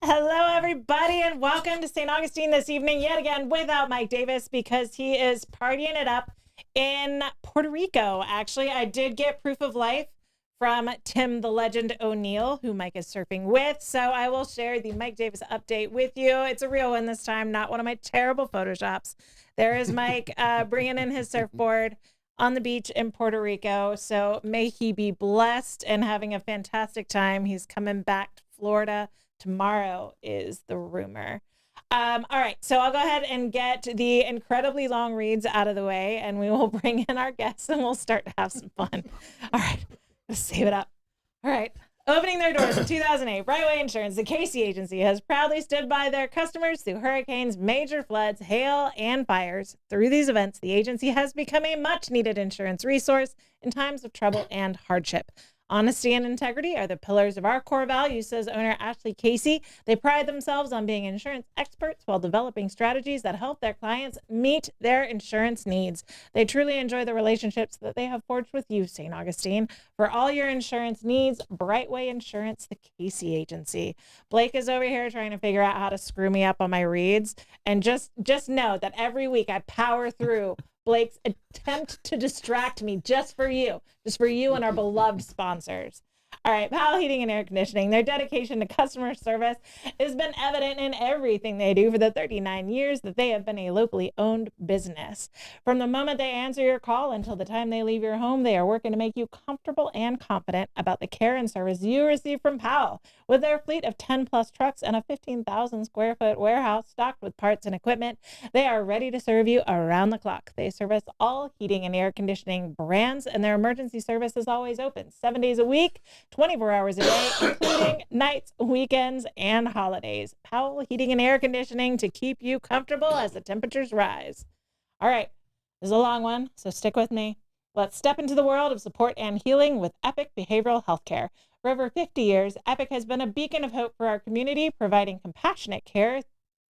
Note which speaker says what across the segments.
Speaker 1: Hello, everybody, and welcome to St. Augustine this evening, yet again without Mike Davis because he is partying it up in Puerto Rico. Actually, I did get proof of life from Tim the Legend O'Neill, who Mike is surfing with, so I will share the Mike Davis update with you. It's a real one this time, not one of my terrible Photoshops. There is Mike bringing in his surfboard on the beach in Puerto Rico, so may he be blessed and having a fantastic time. He's coming back to Florida tomorrow is the rumor. All right, so I'll go ahead and get the incredibly long reads out of the way, and we will bring in our guests, and we'll start to have some fun. All right, let's save it up. All right, opening their doors in 2008, Brightway Insurance, the Casey agency, has proudly stood by their customers through hurricanes, major floods, hail, and fires. Through these events, the agency has become a much-needed insurance resource in times of trouble and hardship. Honesty and integrity are the pillars of our core values, says owner Ashley Casey. They pride themselves on being insurance experts while developing strategies that help their clients meet their insurance needs. They truly enjoy the relationships that they have forged with you, St. Augustine. For all your insurance needs, Brightway Insurance, the Casey agency. Blake is over here trying to figure out how to screw me up on my reads. And just know that every week I power through Blake's attempt to distract me just for you and our beloved sponsors. All right, Powell Heating and Air Conditioning. Their dedication to customer service has been evident in everything they do for the 39 years that they have been a locally owned business. From the moment they answer your call until the time they leave your home, they are working to make you comfortable and confident about the care and service you receive from Powell. With their fleet of 10 plus trucks and a 15,000 square foot warehouse stocked with parts and equipment, they are ready to serve you around the clock. They service all heating and air conditioning brands, and their emergency service is always open 7 days a week, 24 hours a day, including nights, weekends, and holidays. Powell Heating and Air Conditioning to keep you comfortable as the temperatures rise. All right, this is a long one, so stick with me. Let's step into the world of support and healing with Epic Behavioral Healthcare. For over 50 years, Epic has been a beacon of hope for our community, providing compassionate care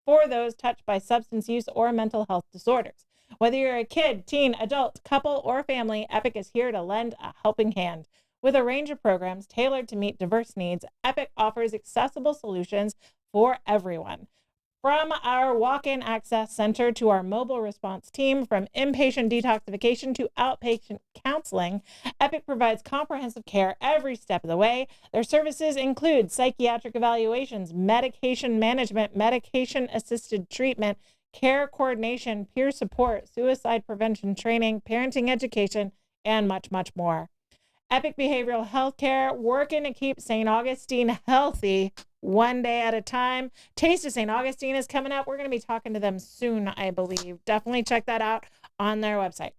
Speaker 1: for those touched by substance use or mental health disorders. Whether you're a kid, teen, adult, couple, or family, Epic is here to lend a helping hand. With a range of programs tailored to meet diverse needs, Epic offers accessible solutions for everyone. From our walk-in access center to our mobile response team, from inpatient detoxification to outpatient counseling, Epic provides comprehensive care every step of the way. Their services include psychiatric evaluations, medication management, medication-assisted treatment, care coordination, peer support, suicide prevention training, parenting education, and much, much more. Epic Behavioral Healthcare, working to keep St. Augustine healthy one day at a time. Taste of St. Augustine is coming up. We're going to be talking to them soon, I believe. Definitely check that out on their website.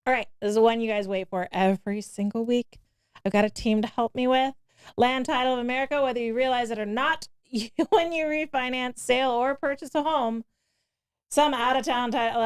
Speaker 1: All right, this is the one you guys wait for every single week. I've got a team to help me with. Land Title of America, whether you realize it or not, when you refinance, sale, or purchase a home, some out-of-town title,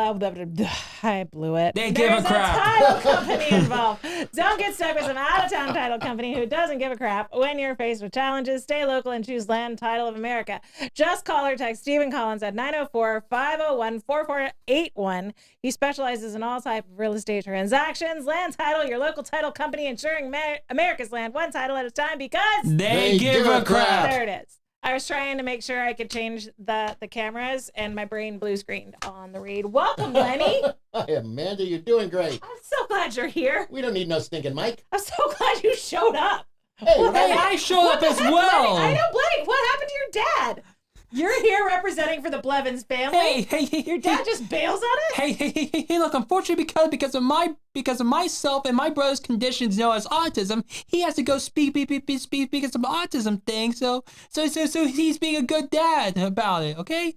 Speaker 1: I blew it.
Speaker 2: They give a crap.
Speaker 1: There's a title company involved. Don't get stuck with some out-of-town title company who doesn't give a crap. When you're faced with challenges, stay local and choose Land Title of America. Just call or text Stephen Collins at 904-501-4481. He specializes in all types of real estate transactions. Land Title, your local title company, ensuring America's land one title at a time because
Speaker 2: they give a crap.
Speaker 1: There it is. I was trying to make sure I could change the cameras, and my brain blue screened on the read. Welcome, Lenny.
Speaker 3: Hi, Amanda. You're doing great.
Speaker 1: I'm so glad you're here.
Speaker 3: We don't need no stinking mic.
Speaker 1: I'm so glad you showed up.
Speaker 3: Hey,
Speaker 2: I showed up as well.
Speaker 1: Lenny? I know, Blake. What happened to your dad? You're here representing for the Blevins family.
Speaker 2: Hey,
Speaker 1: your dad just bails on it.
Speaker 2: Hey! Look, unfortunately, because of myself and my brother's conditions known as autism, he has to go speak because of autism thing. So he's being a good dad about it. Okay.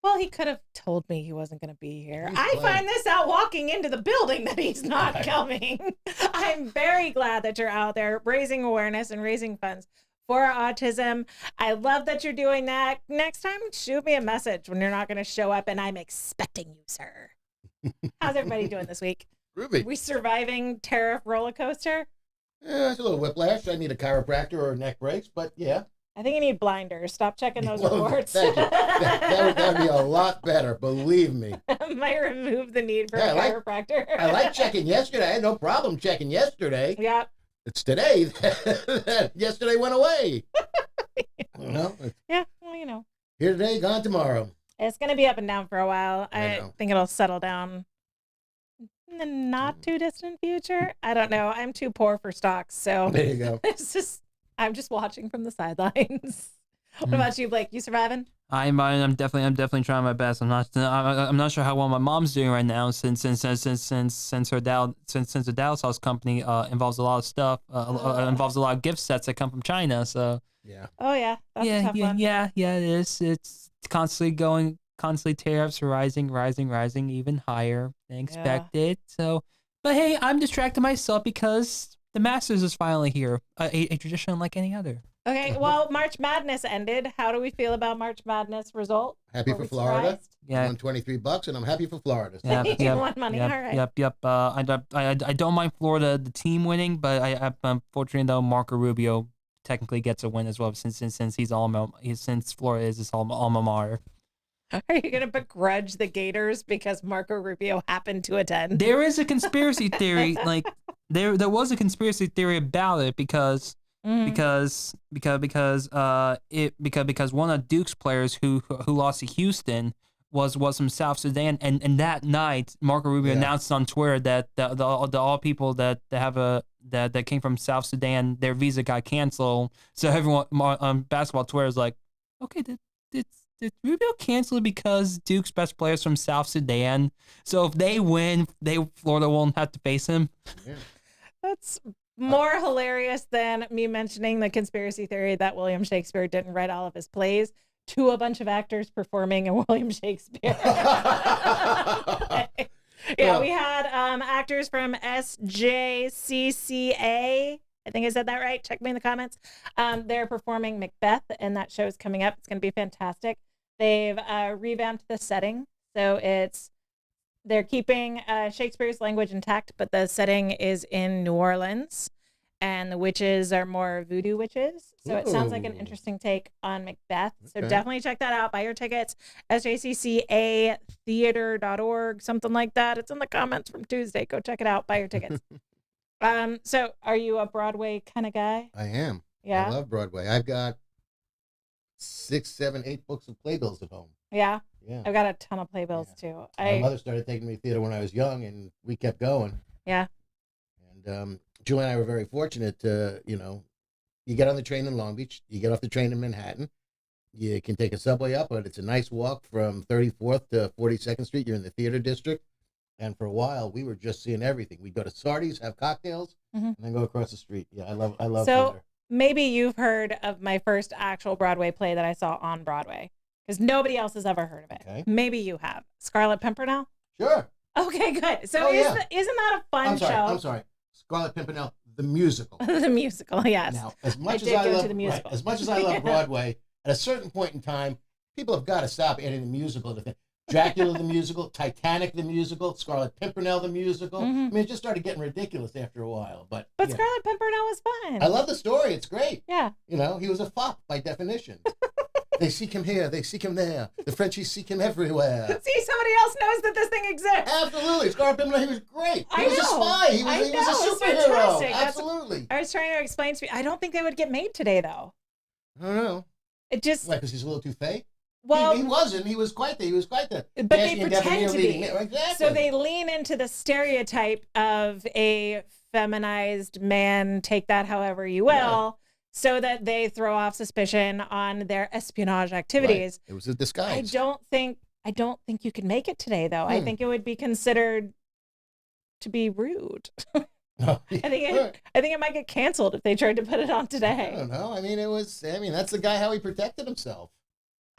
Speaker 1: Well, he could have told me he wasn't going to be here. I find this out walking into the building that he's not coming. I'm very glad that you're out there raising awareness and raising funds for autism. I love that you're doing that. Next time, shoot me a message when you're not going to show up, and I'm expecting you, sir. How's everybody doing this week?
Speaker 3: Groovy.
Speaker 1: We surviving tariff roller coaster?
Speaker 3: Yeah, it's a little whiplash. I need a chiropractor or neck brace, but yeah.
Speaker 1: I think you need blinders. Stop checking those reports.
Speaker 3: Thank you. That would be a lot better, believe me.
Speaker 1: Might remove the need for a chiropractor.
Speaker 3: I like checking yesterday. I had no problem checking yesterday.
Speaker 1: Yep.
Speaker 3: It's today that yesterday went away.
Speaker 1: Yeah,
Speaker 3: Here today, gone tomorrow.
Speaker 1: It's going to be up and down for a while.
Speaker 3: I
Speaker 1: I
Speaker 3: know.
Speaker 1: think it'll settle down in the not too distant future. I don't know. I'm too poor for stocks, so
Speaker 3: There you go.
Speaker 1: I'm just watching from the sidelines. What
Speaker 2: Mm.
Speaker 1: about you, Blake? You surviving?
Speaker 2: I'm definitely trying my best. I'm not sure how well my mom's doing right now since her the Dallas House company involves a lot of stuff involves a lot of gift sets that come from China. So
Speaker 3: Yeah.
Speaker 1: Oh yeah, that's a tough one.
Speaker 2: yeah, it is. It's constantly tariffs rising even higher than expected. So, but hey, I'm distracted myself because the Masters is finally here, a tradition like any other.
Speaker 1: Okay, well, March Madness ended. How do we feel about March Madness result?
Speaker 3: Happy
Speaker 1: Were
Speaker 3: for
Speaker 1: we
Speaker 3: Florida.
Speaker 1: surprised?
Speaker 2: Yeah.
Speaker 3: Won $23, and I'm happy for Florida. So.
Speaker 1: You won money.
Speaker 2: Yep,
Speaker 1: All right.
Speaker 2: Yep. I don't mind Florida, the team winning, but unfortunately though, Marco Rubio technically gets a win as well since since Florida is his alma mater.
Speaker 1: Are you gonna begrudge the Gators because Marco Rubio happened to attend?
Speaker 2: There is a conspiracy theory, like there was a conspiracy theory about it because because one of Duke's players who lost to Houston was from South Sudan, and that night Marco Rubio announced on Twitter that the all people that have that came from South Sudan, their visa got canceled. So everyone on basketball Twitter is like, okay, did Rubio cancel it because Duke's best players from South Sudan? So if they win, Florida won't have to face him.
Speaker 3: Yeah.
Speaker 1: That's more hilarious than me mentioning the conspiracy theory that William Shakespeare didn't write all of his plays to a bunch of actors performing in William Shakespeare. Yeah, we had actors from SJCCA. I think I said that right. Check me in the comments. They're performing Macbeth, and that show's coming up. It's going to be fantastic. They've revamped the setting, so they're keeping Shakespeare's language intact, but the setting is in New Orleans, and the witches are more voodoo witches. So it sounds like an
Speaker 3: Ooh.
Speaker 1: interesting take on Macbeth. So
Speaker 3: Okay.
Speaker 1: definitely check that out. Buy your tickets. SJCCAtheater.org, something like that. It's in the comments from Tuesday. Go check it out. Buy your tickets. So are you a Broadway kind of guy?
Speaker 3: I am.
Speaker 1: Yeah.
Speaker 3: I love Broadway. I've got 6, 7, 8 books of playbills at home.
Speaker 1: Yeah.
Speaker 3: Yeah.
Speaker 1: I've got a ton of playbills too.
Speaker 3: My mother started taking me to theater when I was young, and we kept going.
Speaker 1: Yeah.
Speaker 3: And Julie and I were very fortunate to, you get on the train in Long Beach, you get off the train in Manhattan, you can take a subway up, but it's a nice walk from 34th to 42nd Street. You're in the theater district. And for a while, we were just seeing everything. We'd go to Sardi's, have cocktails, and then go across the street. Yeah, I love
Speaker 1: So
Speaker 3: theater.
Speaker 1: maybe you've heard of my first actual Broadway play that I saw on Broadway, because nobody else has ever heard of it.
Speaker 3: Okay.
Speaker 1: Maybe you have. Scarlet Pimpernel?
Speaker 3: Sure.
Speaker 1: Okay, good. So
Speaker 3: Oh, yeah.
Speaker 1: isn't that a fun show?
Speaker 3: I'm sorry. Scarlet Pimpernel, the musical.
Speaker 1: The musical, yes.
Speaker 3: Now, as much
Speaker 1: did
Speaker 3: as I
Speaker 1: go to
Speaker 3: love
Speaker 1: the musical.
Speaker 3: as much as I love Broadway, at a certain point in time, people have got to stop adding the musical to things. Dracula the musical, Titanic the musical, Scarlet Pimpernel the musical. I mean, it just started getting ridiculous after a while. But yeah.
Speaker 1: Scarlet Pimpernel was fun.
Speaker 3: I love the story. It's great.
Speaker 1: Yeah.
Speaker 3: He was a fop by definition. They seek him here, they seek him there. The Frenchies seek him everywhere.
Speaker 1: See, somebody else knows that this thing exists.
Speaker 3: Absolutely. Scarlet Pimpernel, he was great. He
Speaker 1: I
Speaker 3: was a
Speaker 1: know.
Speaker 3: spy. He was a
Speaker 1: It's
Speaker 3: superhero.
Speaker 1: fantastic.
Speaker 3: Absolutely.
Speaker 1: I was trying to explain to you. I don't think they would get made today, though.
Speaker 3: I don't know.
Speaker 1: It just,
Speaker 3: Why, because he's a little too fake?
Speaker 1: well,
Speaker 3: he wasn't. He was quite the
Speaker 1: but they
Speaker 3: dashing and
Speaker 1: pretend
Speaker 3: debonair
Speaker 1: to
Speaker 3: leading
Speaker 1: be.
Speaker 3: man. Exactly.
Speaker 1: So they lean into the stereotype of a feminized man, take that however you will,
Speaker 3: Yeah.
Speaker 1: so that they throw off suspicion on their espionage activities.
Speaker 3: Right. It was a disguise.
Speaker 1: I don't think you could make it today, though. I think it would be considered to be rude.
Speaker 3: No,
Speaker 1: I think it might get canceled if they tried to put it on
Speaker 3: I
Speaker 1: today.
Speaker 3: don't know. I mean, that's the guy how he protected himself.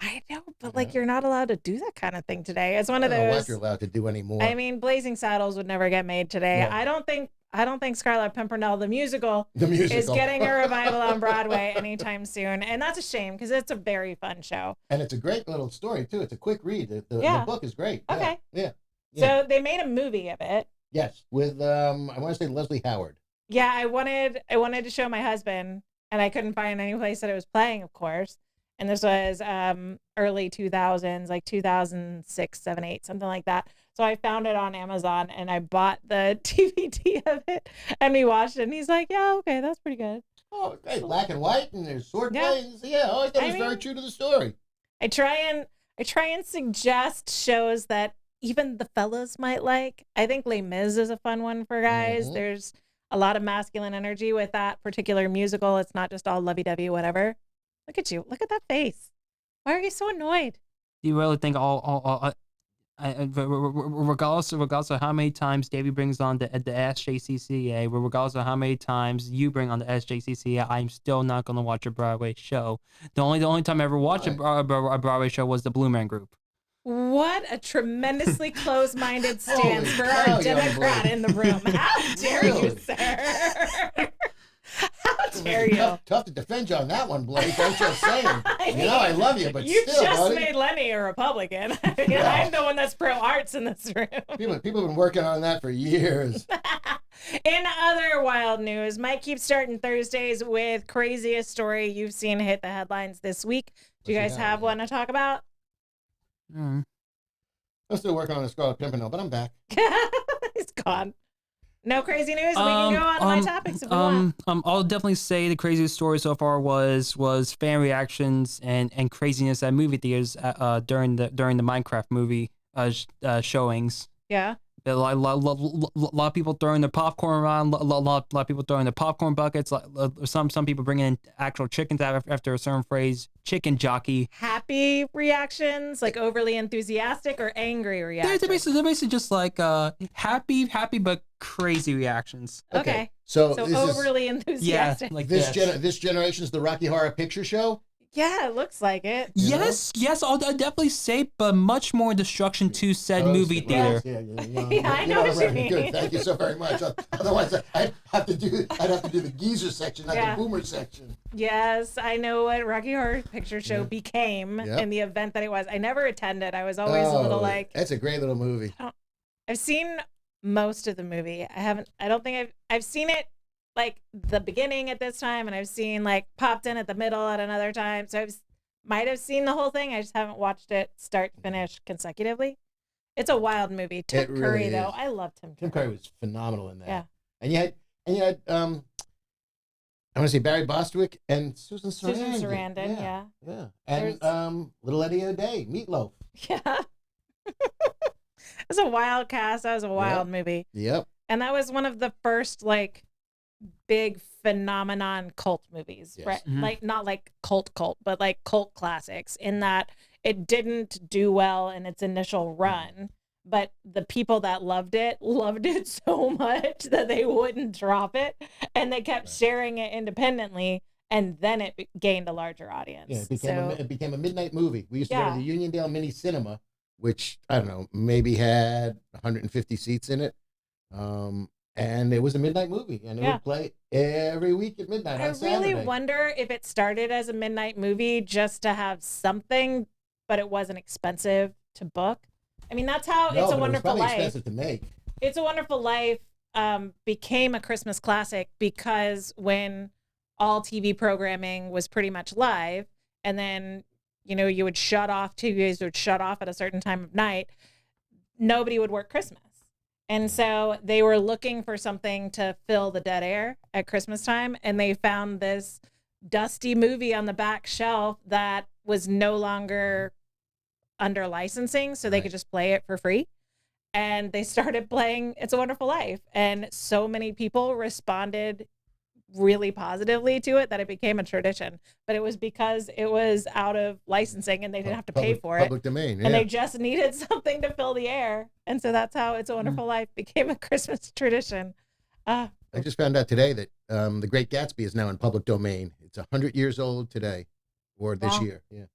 Speaker 1: I know, but like you're not allowed to do that kind of thing today. It's one
Speaker 3: I
Speaker 1: of
Speaker 3: don't know what
Speaker 1: those.
Speaker 3: you're allowed to do anymore.
Speaker 1: I mean, Blazing Saddles would never get made today.
Speaker 3: No.
Speaker 1: I don't think Scarlet Pimpernel the musical
Speaker 3: the musical
Speaker 1: is getting a revival on Broadway anytime soon, and that's a shame because it's a very fun show.
Speaker 3: And it's a great little story too. It's a quick read. The
Speaker 1: Yeah.
Speaker 3: book is great.
Speaker 1: Okay.
Speaker 3: Yeah.
Speaker 1: So they made a movie of it.
Speaker 3: Yes, with I want to say Leslie Howard.
Speaker 1: Yeah, I wanted to show my husband, and I couldn't find any place that it was playing, of course. And this was early 2000s, like 2006, 7, 8, something like that. So I found it on Amazon, and I bought the DVD of it, and we watched it. And he's like, "Yeah, okay, that's pretty good."
Speaker 3: Oh, great. Black and white, and there's sword
Speaker 1: Yeah.
Speaker 3: play. Yeah, I thought it was very
Speaker 1: mean,
Speaker 3: true to the story.
Speaker 1: I try and suggest shows that even the fellas might like. I think Les Mis is a fun one for guys. There's a lot of masculine energy with that particular musical. It's not just all lovey-dovey, whatever. Look at you. Look at that face. Why are you so annoyed?
Speaker 2: Do you really think regardless of how many times Davey brings on the SJCCA, regardless of how many times you bring on the SJCCA, I'm still not going to watch a Broadway show. The only time I ever watched a Broadway show was the Blue Man Group.
Speaker 1: What a tremendously closed-minded stance for our Democrat in the room. How dare you, sir? How dare you?
Speaker 3: Tough to defend you on that one, Blake. I'm just saying. I love you, but
Speaker 1: you
Speaker 3: still,
Speaker 1: just
Speaker 3: buddy.
Speaker 1: made Lenny a Republican. I'm the one that's pro-arts in this room.
Speaker 3: People have been working on that for years.
Speaker 1: In other wild news, Mike keeps starting Thursdays with craziest story you've seen hit the headlines this week. Do you guys have one to talk about?
Speaker 3: I'm still working on a Scarlet Pimpernel, but I'm back.
Speaker 1: He's gone. No crazy news. We can go on to my topics if we want.
Speaker 2: I'll definitely say the craziest story so far was fan reactions and craziness at movie theaters during the Minecraft movie showings.
Speaker 1: Yeah.
Speaker 2: A lot of people throwing their popcorn around. A lot of people throwing their popcorn buckets. Some people bringing in actual chickens after a certain phrase. Chicken jockey.
Speaker 1: Happy reactions, like overly enthusiastic, or angry reactions?
Speaker 2: They're basically just like happy but crazy reactions.
Speaker 1: Okay.
Speaker 3: So
Speaker 1: overly enthusiastic.
Speaker 2: Yeah, like
Speaker 3: this generation's the Rocky Horror Picture Show.
Speaker 1: Yeah, it looks like it.
Speaker 2: Yes, I'll definitely say, but much more destruction to said movie theater.
Speaker 1: Yeah, I know what you mean.
Speaker 3: Good, thank you so very much. Otherwise, I'd have to do the geezer section, not the boomer section.
Speaker 1: Yes, I know what Rocky Horror Picture Show became in the event that it was. I never attended. I was always a little like.
Speaker 3: That's a great little movie.
Speaker 1: I've seen most of the movie. I don't think I've seen it like the beginning at this time, and I've seen like popped in at the middle at another time. So I might have seen the whole thing. I just haven't watched it start to finish consecutively. It's a wild movie. Tim Curry, though, I loved him.
Speaker 3: Tim Curry was phenomenal in that.
Speaker 1: Yeah.
Speaker 3: And you had I want to say Barry Bostwick and Susan Sarandon. Yeah. And little Eddie O'Day, Meatloaf.
Speaker 1: Yeah. It was a wild cast. That was a wild movie.
Speaker 3: Yep.
Speaker 1: And that was one of the first like big phenomenon cult movies, right?
Speaker 3: Mm-hmm.
Speaker 1: Like not like cult, but like cult classics, in that it didn't do well in its initial run, but the people that loved it so much that they wouldn't drop it, and they kept sharing it independently, and then it gained a larger audience.
Speaker 3: Yeah, it became a midnight movie. We used to go to the Uniondale Mini Cinema, which I don't know, maybe had 150 seats in it. And it was a midnight movie, and it would play every week at midnight on Saturday.
Speaker 1: I really wonder if it started as a midnight movie just to have something, but it wasn't expensive to book. I mean, that's how It's a Wonderful Life.
Speaker 3: Expensive to make.
Speaker 1: It's a Wonderful Life became a Christmas classic because when all TV programming was pretty much live, and then you would shut off, TVs would shut off at a certain time of night, nobody would work Christmas. And so they were looking for something to fill the dead air at Christmas time, and they found this dusty movie on the back shelf that was no longer under licensing, so they could just play it for free. And they started playing It's a Wonderful Life, and so many people responded really positively to it that it became a tradition. But it was because it was out of licensing and they didn't have to pay for it.
Speaker 3: Public domain,
Speaker 1: and they just needed something to fill the air. And so that's how It's a Wonderful Life became a Christmas tradition.
Speaker 3: I just found out today that The Great Gatsby is now in public domain. It's 100 years old today, or this year. Yeah.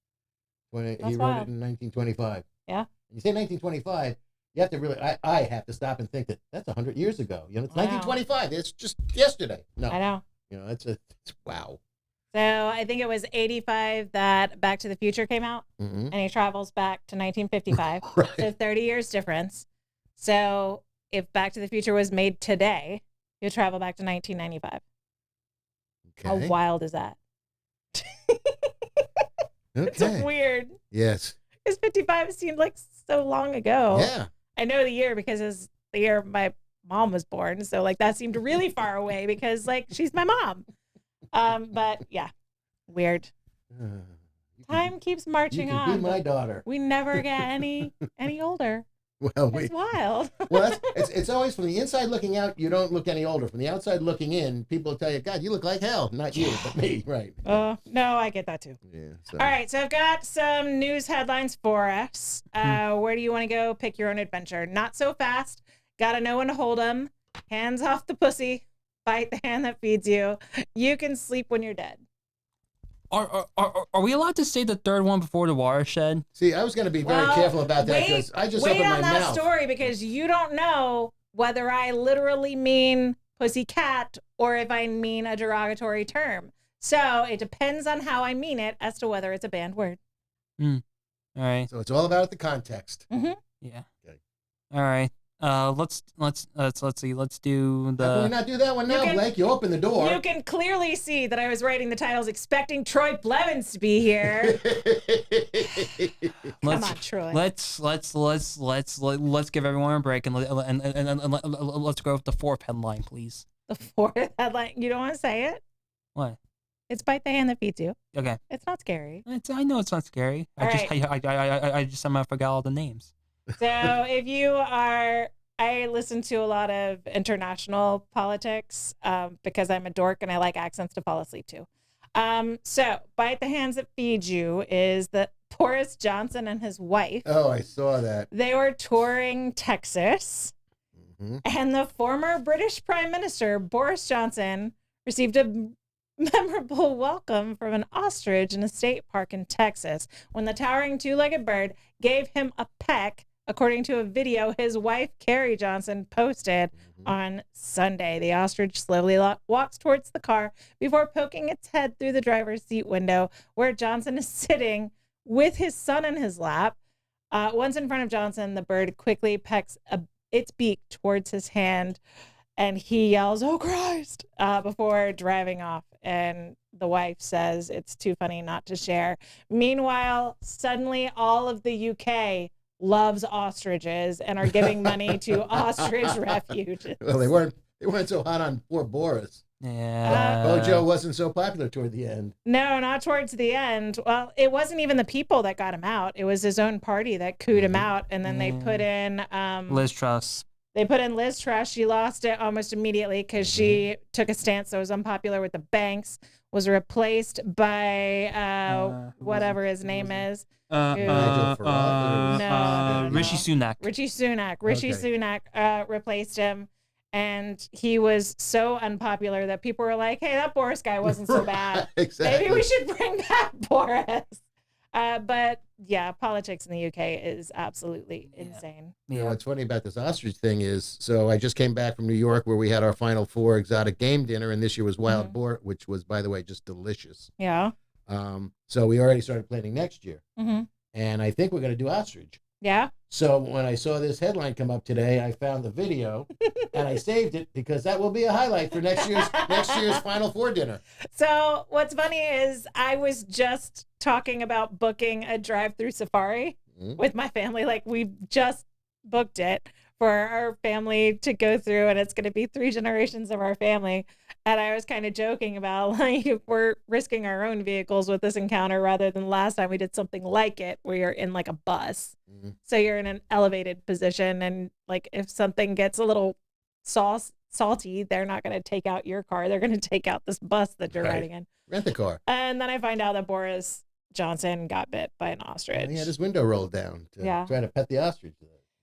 Speaker 3: He wrote it in 1925.
Speaker 1: Yeah.
Speaker 3: When you say 1925, you have to really, I have to stop and think that that's 100 years ago. It's 1925. It's just yesterday. No.
Speaker 1: I know.
Speaker 3: It's wow.
Speaker 1: So I think it was 85 that Back to the Future came out, and he travels back to 1955.
Speaker 3: Right.
Speaker 1: So 30 years difference. So if Back to the Future was made today, you'll travel back to 1995.
Speaker 3: Okay.
Speaker 1: How wild is that? It's weird.
Speaker 3: Yes.
Speaker 1: Because 55 seemed like so long ago.
Speaker 3: Yeah.
Speaker 1: I know the year because it's the year my mom was born. So like that seemed really far away because like she's my mom. But yeah, weird. Time keeps
Speaker 3: You
Speaker 1: marching
Speaker 3: can
Speaker 1: on.
Speaker 3: be my
Speaker 1: but
Speaker 3: daughter.
Speaker 1: We never get any older.
Speaker 3: Well,
Speaker 1: It's wild.
Speaker 3: well, it's always from the inside looking out. You don't look any older. From the outside looking in, people tell you, "God, you look like hell." Not you, but me, right?
Speaker 1: Oh, no, I get that too.
Speaker 3: Yeah. So.
Speaker 1: All right, so I've got some news headlines for us. Where do you want to go? Pick your own adventure. Not so fast. Gotta know when to hold 'em. Hands off the pussy. Bite the hand that feeds you. You can sleep when you're dead.
Speaker 2: Are we allowed to say the third one before the watershed?
Speaker 3: See, I was going to be very careful about that because I just
Speaker 1: wait
Speaker 3: opened my
Speaker 1: on that
Speaker 3: mouth.
Speaker 1: story because you don't know whether I literally mean pussy cat or if I mean a derogatory term. So it depends on how I mean it as to whether it's a banned word.
Speaker 2: All right.
Speaker 3: So it's all about the context.
Speaker 1: Mm-hmm.
Speaker 2: Yeah.
Speaker 3: Okay.
Speaker 2: All right. Let's see. Let's do
Speaker 3: How can we
Speaker 2: the.
Speaker 3: not do that one now, Blake? You open the door.
Speaker 1: You can clearly see that I was writing the titles expecting Troy Blevins to be here. Come on, Troy.
Speaker 2: Let's give everyone a break and let's go with the fourth headline, please.
Speaker 1: The fourth headline. You don't want to say it?
Speaker 2: What?
Speaker 1: It's bite the hand that feeds you.
Speaker 2: Okay.
Speaker 1: It's not scary.
Speaker 2: I know it's not scary. I just somehow forgot all the names.
Speaker 1: So if you are, I listen to a lot of international politics because I'm a dork and I like accents to fall asleep to. So bite the hands that feed you is that Boris Johnson and his wife.
Speaker 3: Oh, I saw that.
Speaker 1: They were touring Texas, and the former British Prime Minister Boris Johnson received a memorable welcome from an ostrich in a state park in Texas when the towering two-legged bird gave him a peck. According to a video his wife, Carrie Johnson, posted on Sunday, the ostrich slowly walks towards the car before poking its head through the driver's seat window where Johnson is sitting with his son in his lap. Once in front of Johnson, the bird quickly pecks its beak towards his hand and he yells, "Oh, Christ," before driving off. And the wife says it's too funny not to share. Meanwhile, suddenly all of the UK loves ostriches and are giving money to ostrich refuges.
Speaker 3: Well, they weren't so hot on poor Boris.
Speaker 2: Yeah.
Speaker 3: Bojo wasn't so popular toward the end.
Speaker 1: No, not towards the end. Well, it wasn't even the people that got him out. It was his own party that cooed him out. And then they put in
Speaker 2: Liz Truss.
Speaker 1: They put in Liz Truss. She lost it almost immediately because she took a stance that was unpopular with the banks, was replaced by whatever his name is.
Speaker 3: Nigel Farage.
Speaker 1: No.
Speaker 2: Rishi Sunak.
Speaker 1: Rishi Sunak replaced him, and he was so unpopular that people were like, "Hey, that Boris guy wasn't so bad.
Speaker 3: Exactly.
Speaker 1: Maybe we should bring back Boris." But yeah, politics in the UK is absolutely insane.
Speaker 3: You know, what's funny about this ostrich thing is, so I just came back from New York where we had our Final Four exotic game dinner, and this year was wild boar, which was, by the way, just delicious.
Speaker 1: Yeah.
Speaker 3: So we already started planning next year,
Speaker 1: Mm-hmm.
Speaker 3: and I think we're going to do ostrich.
Speaker 1: Yeah.
Speaker 3: So when I saw this headline come up today, I found the video and I saved it because that will be a highlight for next year's Final Four dinner.
Speaker 1: So what's funny is I was just talking about booking a drive-through safari with my family. Like we've just booked it for our family to go through, and it's going to be 3 generations of our family. And I was kind of joking about like if we're risking our own vehicles with this encounter rather than last time we did something like it where you're in like a bus. So you're in an elevated position, and like if something gets a little salty, they're not going to take out your car. They're going to take out this bus that you're riding in.
Speaker 3: Rent the car.
Speaker 1: And then I find out that Boris Johnson got bit by an ostrich.
Speaker 3: He had his window rolled down to try to pet the ostrich.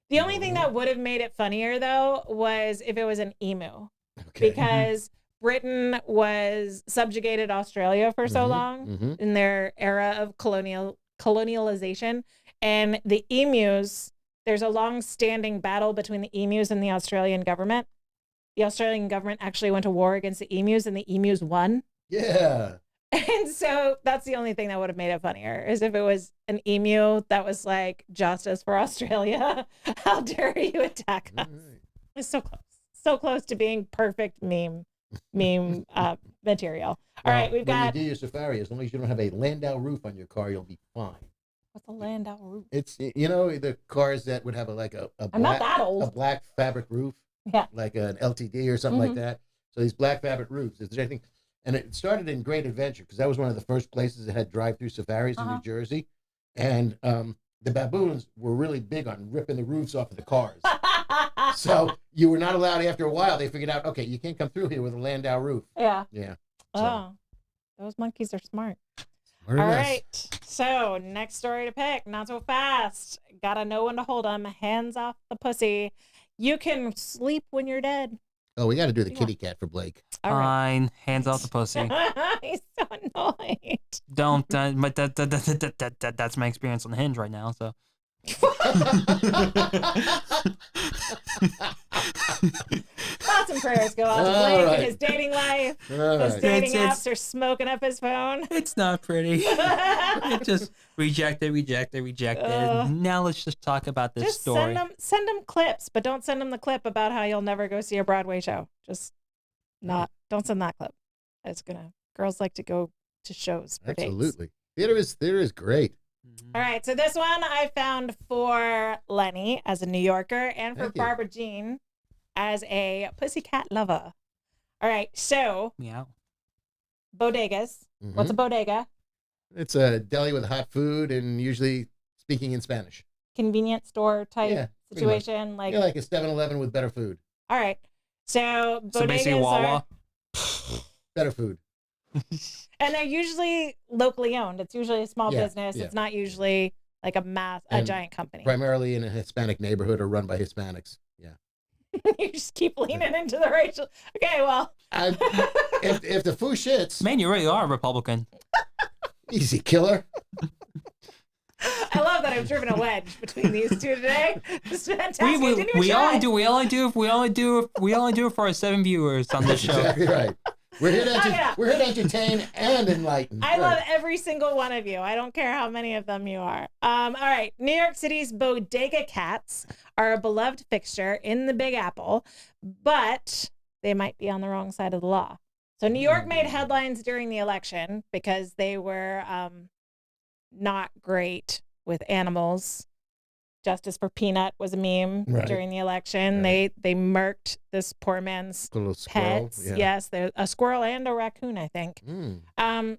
Speaker 1: The only thing that would have made it funnier, though, was if it was an emu.
Speaker 3: Okay.
Speaker 1: Because Britain was subjugated Australia for so long in their era of colonialization. And the emus, there's a long-standing battle between the emus and the Australian government. The Australian government actually went to war against the emus, and the emus won.
Speaker 3: Yeah.
Speaker 1: And so that's the only thing that would have made it funnier, is if it was an emu that was like, justice for Australia. How dare you attack us?
Speaker 3: Right.
Speaker 1: It's so close to being perfect meme material. All right, we've got.
Speaker 3: When you do your safari, as long as you don't have a Landau roof on your car, you'll be fine.
Speaker 1: What's a Landau roof?
Speaker 3: It's, you know, the cars that would have
Speaker 1: I'm not that old.
Speaker 3: a black fabric roof,
Speaker 1: Yeah.
Speaker 3: like an LTD or something like that. So these black fabric roofs, is there anything? And it started in Great Adventure because that was one of the first places that had drive-through safaris in New Jersey. And the baboons were really big on ripping the roofs off of the cars. So you were not allowed after a while. They figured out, okay, you can't come through here with a Landau roof.
Speaker 1: Yeah.
Speaker 3: Yeah.
Speaker 1: Oh, those monkeys are smart.
Speaker 3: Very
Speaker 1: All
Speaker 3: nice.
Speaker 1: right. So next story to pick. Not so fast. Gotta know when to hold them. Hands off the pussy. You can sleep when you're dead.
Speaker 3: Oh, we got to do the kitty cat for Blake.
Speaker 1: All right.
Speaker 2: Fine. Hands off the pussy.
Speaker 1: He's so annoyed.
Speaker 2: Don't. But that's my experience on Hinge right now. So.
Speaker 1: Thoughts and prayers go out to Blake and his dating life. Those dating
Speaker 2: It's-
Speaker 1: apps are smoking up his phone.
Speaker 2: It's not pretty. It just rejected. Now let's just talk about this
Speaker 1: Just
Speaker 2: story.
Speaker 1: send them clips, but don't send them the clip about how you'll never go see a Broadway show. Just don't send that clip. Girls like to go to shows for dates.
Speaker 3: Absolutely. Theater is great.
Speaker 1: All right, so this one I found for Lenny as a New Yorker and for
Speaker 3: Thank you.
Speaker 1: Barbara Jean as a pussycat lover. All right, so
Speaker 2: Meow.
Speaker 1: bodegas.
Speaker 3: Mhm.
Speaker 1: What's a bodega?
Speaker 3: It's a deli with hot food and usually speaking in Spanish.
Speaker 1: Convenience store type
Speaker 3: Yeah, pretty much.
Speaker 1: situation. Like,
Speaker 3: Like a 7-Eleven with better food.
Speaker 1: all right, so bodegas
Speaker 2: So basically, Wawa.
Speaker 3: Better food.
Speaker 1: and they're usually locally owned. It's usually a small
Speaker 3: Yeah,
Speaker 1: business.
Speaker 3: yeah.
Speaker 1: It's not usually like a
Speaker 3: And
Speaker 1: giant company.
Speaker 3: Primarily in a Hispanic neighborhood or run by Hispanics. Yeah.
Speaker 1: You just keep leaning into the racial. Okay, well,
Speaker 3: If the foo shits,
Speaker 2: Man, you really are a Republican.
Speaker 3: easy killer.
Speaker 1: I love that I've driven a wedge between these two today. It's fantastic. I didn't even
Speaker 2: We
Speaker 1: try.
Speaker 2: only do it for our 7 viewers on this
Speaker 3: That's
Speaker 2: show.
Speaker 3: exactly right. We're here to
Speaker 1: yeah.
Speaker 3: we're here to entertain and enlighten.
Speaker 1: I love every single one of you. I don't care how many of them you are. All right. New York City's bodega cats are a beloved fixture in the Big Apple, but they might be on the wrong side of the law. So New York made headlines during the election because they were not great with animals. Justice for Peanut was a meme during the election.
Speaker 3: Right.
Speaker 1: They murked this poor man's
Speaker 3: A little squirrel.
Speaker 1: pets.
Speaker 3: Yeah.
Speaker 1: Yes, there's a squirrel and a raccoon, I think.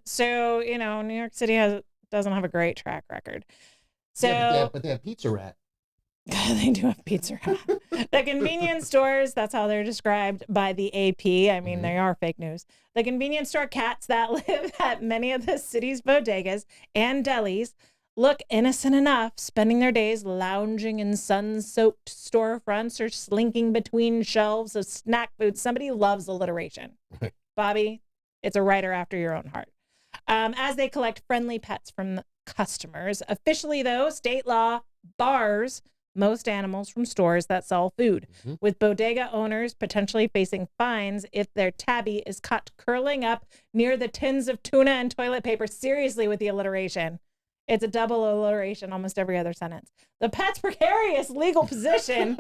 Speaker 1: So New York City doesn't have a great track record. So
Speaker 3: Yeah, but they have Pizza Rat.
Speaker 1: they do have Pizza Hut. The convenience stores, that's how they're described by the AP. I mean, they are fake news. The convenience store cats that live at many of the city's bodegas and delis look innocent enough, spending their days lounging in sun-soaked storefronts or slinking between shelves of snack food. Somebody loves alliteration. Bobby, it's a writer after your own heart. As they collect friendly pets from the customers. Officially, though, state law bars most animals from stores that sell food, with bodega owners potentially facing fines if their tabby is caught curling up near the tins of tuna and toilet paper. Seriously, with the alliteration. It's a double alliteration, almost every other sentence. The pet's precarious legal position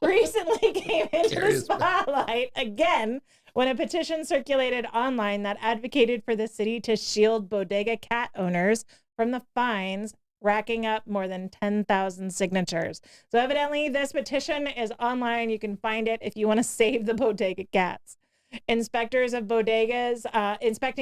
Speaker 1: recently came into the spotlight again when a petition circulated online that advocated for the city to shield bodega cat owners from the fines, racking up more than 10,000 signatures. So evidently this petition is online. You can find it if you want to save the bodega cats. Inspecting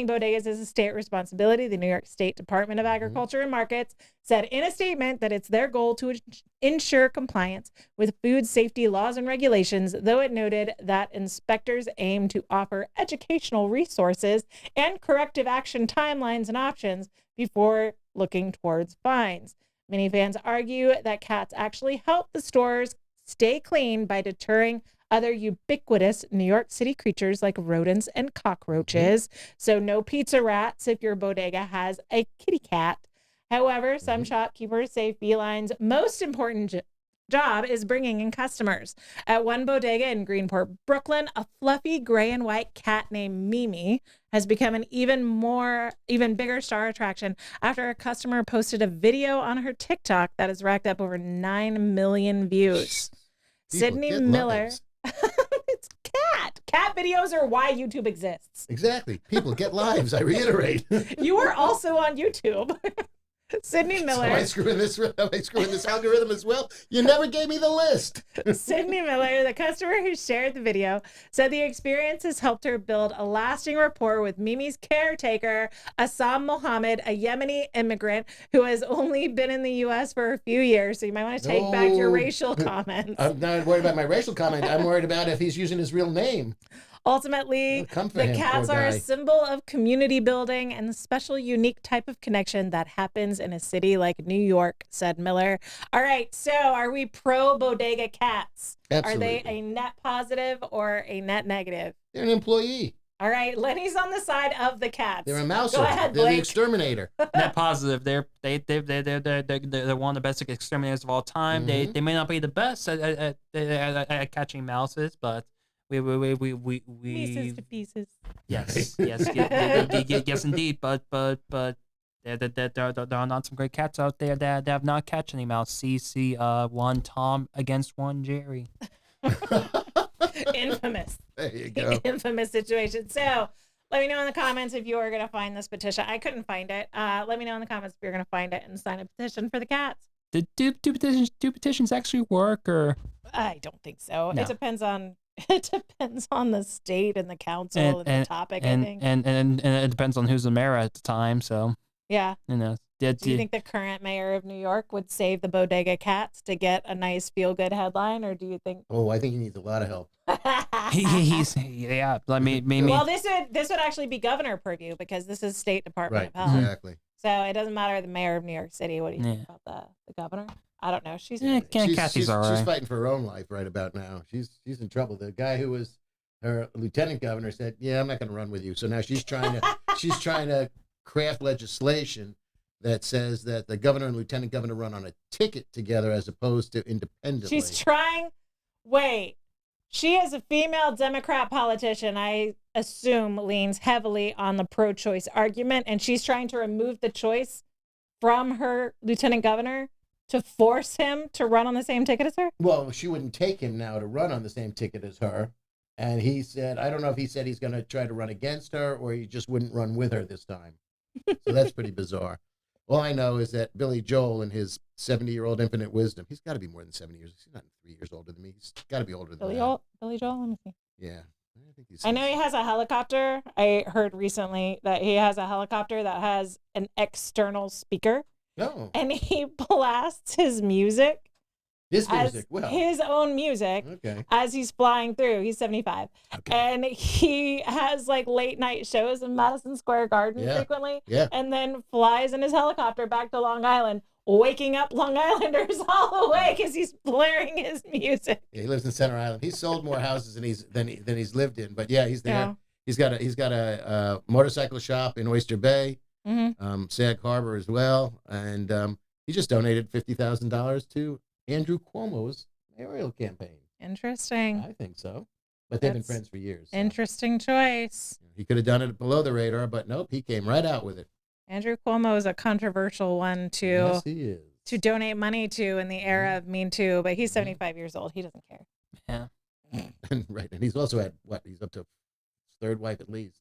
Speaker 1: bodegas is a state responsibility. The New York State Department of Agriculture and Markets said in a statement that it's their goal to ensure compliance with food safety laws and regulations, though it noted that inspectors aim to offer educational resources and corrective action timelines and options before looking towards fines. Many fans argue that cats actually help the stores stay clean by deterring other ubiquitous New York City creatures like rodents and cockroaches. So no pizza rats if your bodega has a kitty cat. However, some shopkeepers say felines' most important job is bringing in customers. At one bodega in Greenport, Brooklyn, a fluffy gray and white cat named Mimi has become an even bigger star attraction after a customer posted a video on her TikTok that has racked up over 9 million views. Sydney Miller. It's cat videos are why YouTube exists.
Speaker 3: Exactly. People get lives, I reiterate.
Speaker 1: You are also on YouTube. Sydney
Speaker 3: So
Speaker 1: Miller.
Speaker 3: am I screwing this algorithm as well? You never gave me the list.
Speaker 1: Sydney Miller, the customer who shared the video, said the experience has helped her build a lasting rapport with Mimi's caretaker, Assam Mohammed, a Yemeni immigrant who has only been in the U.S. for a few years. So you might want to take back your
Speaker 3: No.
Speaker 1: racial comments.
Speaker 3: I'm not worried about my racial comment. I'm worried about if he's using his real name.
Speaker 1: Ultimately,
Speaker 3: It'll come for
Speaker 1: the
Speaker 3: him,
Speaker 1: cats
Speaker 3: poor
Speaker 1: are a
Speaker 3: guy.
Speaker 1: symbol of community building and the special, unique type of connection that happens in a city like New York, said Miller. All right, so are we pro bodega cats?
Speaker 3: Absolutely.
Speaker 1: Are they a net positive or a net negative?
Speaker 3: They're an employee.
Speaker 1: All right, Lenny's on the side of the cats.
Speaker 3: They're a mouser.
Speaker 1: Go ahead,
Speaker 3: They're the
Speaker 1: Blake.
Speaker 3: exterminator.
Speaker 2: Net positive. They're one of the best exterminators of all time.
Speaker 3: Mhm.
Speaker 2: They may not be the best at catching mouses, but we
Speaker 1: Pieces to pieces.
Speaker 2: yes yes indeed. But there are not some great cats out there that have not catch any mouse. See one Tom against one Jerry.
Speaker 1: Infamous.
Speaker 3: There you go.
Speaker 1: Infamous situation. So let me know in the comments if you are going to find this petition. I couldn't find it. Let me know in the comments if you're going to find it and sign a petition for the cats.
Speaker 2: Do petitions actually work, or
Speaker 1: I don't think so.
Speaker 2: No.
Speaker 1: It depends on the state and the council and the topic, I think.
Speaker 2: and it depends on who's the mayor at the time. So
Speaker 1: Yeah.
Speaker 2: you know,
Speaker 1: Do you think the current mayor of New York would save the bodega cats to get a nice feel-good headline, or do you think?
Speaker 3: Oh, I think he needs a lot of help.
Speaker 2: he's yeah. I mean,
Speaker 1: Well, this would actually be governor purview because this is State Department
Speaker 3: Right,
Speaker 1: of Health.
Speaker 3: exactly.
Speaker 1: So it doesn't matter the mayor of New York City. What do you think about the governor? I don't know. She's
Speaker 2: Kathy's all right.
Speaker 3: She's fighting for her own life right about now. She's in trouble. The guy who was her lieutenant governor said, "Yeah, I'm not going to run with you." So now she's trying to craft legislation that says that the governor and lieutenant governor run on a ticket together as opposed to independently.
Speaker 1: She's trying. Wait, she is a female Democrat politician. I assume leans heavily on the pro-choice argument, and she's trying to remove the choice from her lieutenant governor to force him to run on the same ticket as her.
Speaker 3: Well, she wouldn't take him now to run on the same ticket as her. And he said, I don't know if he said he's going to try to run against her or he just wouldn't run with her this time. So that's pretty bizarre. All I know is that Billy Joel, in his 70-year-old infinite wisdom, he's got to be more than 70 years. He's not 3 years older than me. He's got to be older than
Speaker 1: Billy
Speaker 3: that.
Speaker 1: Joel, let me see.
Speaker 3: Yeah. I think he's.
Speaker 1: I know he has a helicopter. I heard recently that he has a helicopter that has an external speaker,
Speaker 3: No.
Speaker 1: and he blasts his music.
Speaker 3: His
Speaker 1: as
Speaker 3: music. Well.
Speaker 1: his own music
Speaker 3: Okay.
Speaker 1: as he's flying through. He's 75.
Speaker 3: Okay.
Speaker 1: And he has like late night shows in Madison Square Garden
Speaker 3: Yeah.
Speaker 1: frequently.
Speaker 3: Yeah.
Speaker 1: And then flies in his helicopter back to Long Island, waking up Long Islanders all the way because he's blaring his music.
Speaker 3: Yeah, he lives in Center Island. He's sold more houses than he's lived in. But yeah, he's there.
Speaker 1: Yeah.
Speaker 3: He's got a motorcycle shop in Oyster Bay, Sag Harbor as well, and he just donated $50,000 to Andrew Cuomo's mayoral campaign.
Speaker 1: Interesting.
Speaker 3: I think so. But they've been
Speaker 1: That's
Speaker 3: friends for years. So.
Speaker 1: Interesting choice.
Speaker 3: He could have done it below the radar, but nope, he came right out with it.
Speaker 1: Andrew Cuomo is a controversial one
Speaker 3: Yes, he is.
Speaker 1: to donate money to in the era of Me Too, but he's 75 years old. He doesn't care.
Speaker 2: Yeah.
Speaker 3: Right, and he's also had he's up to his third wife at least.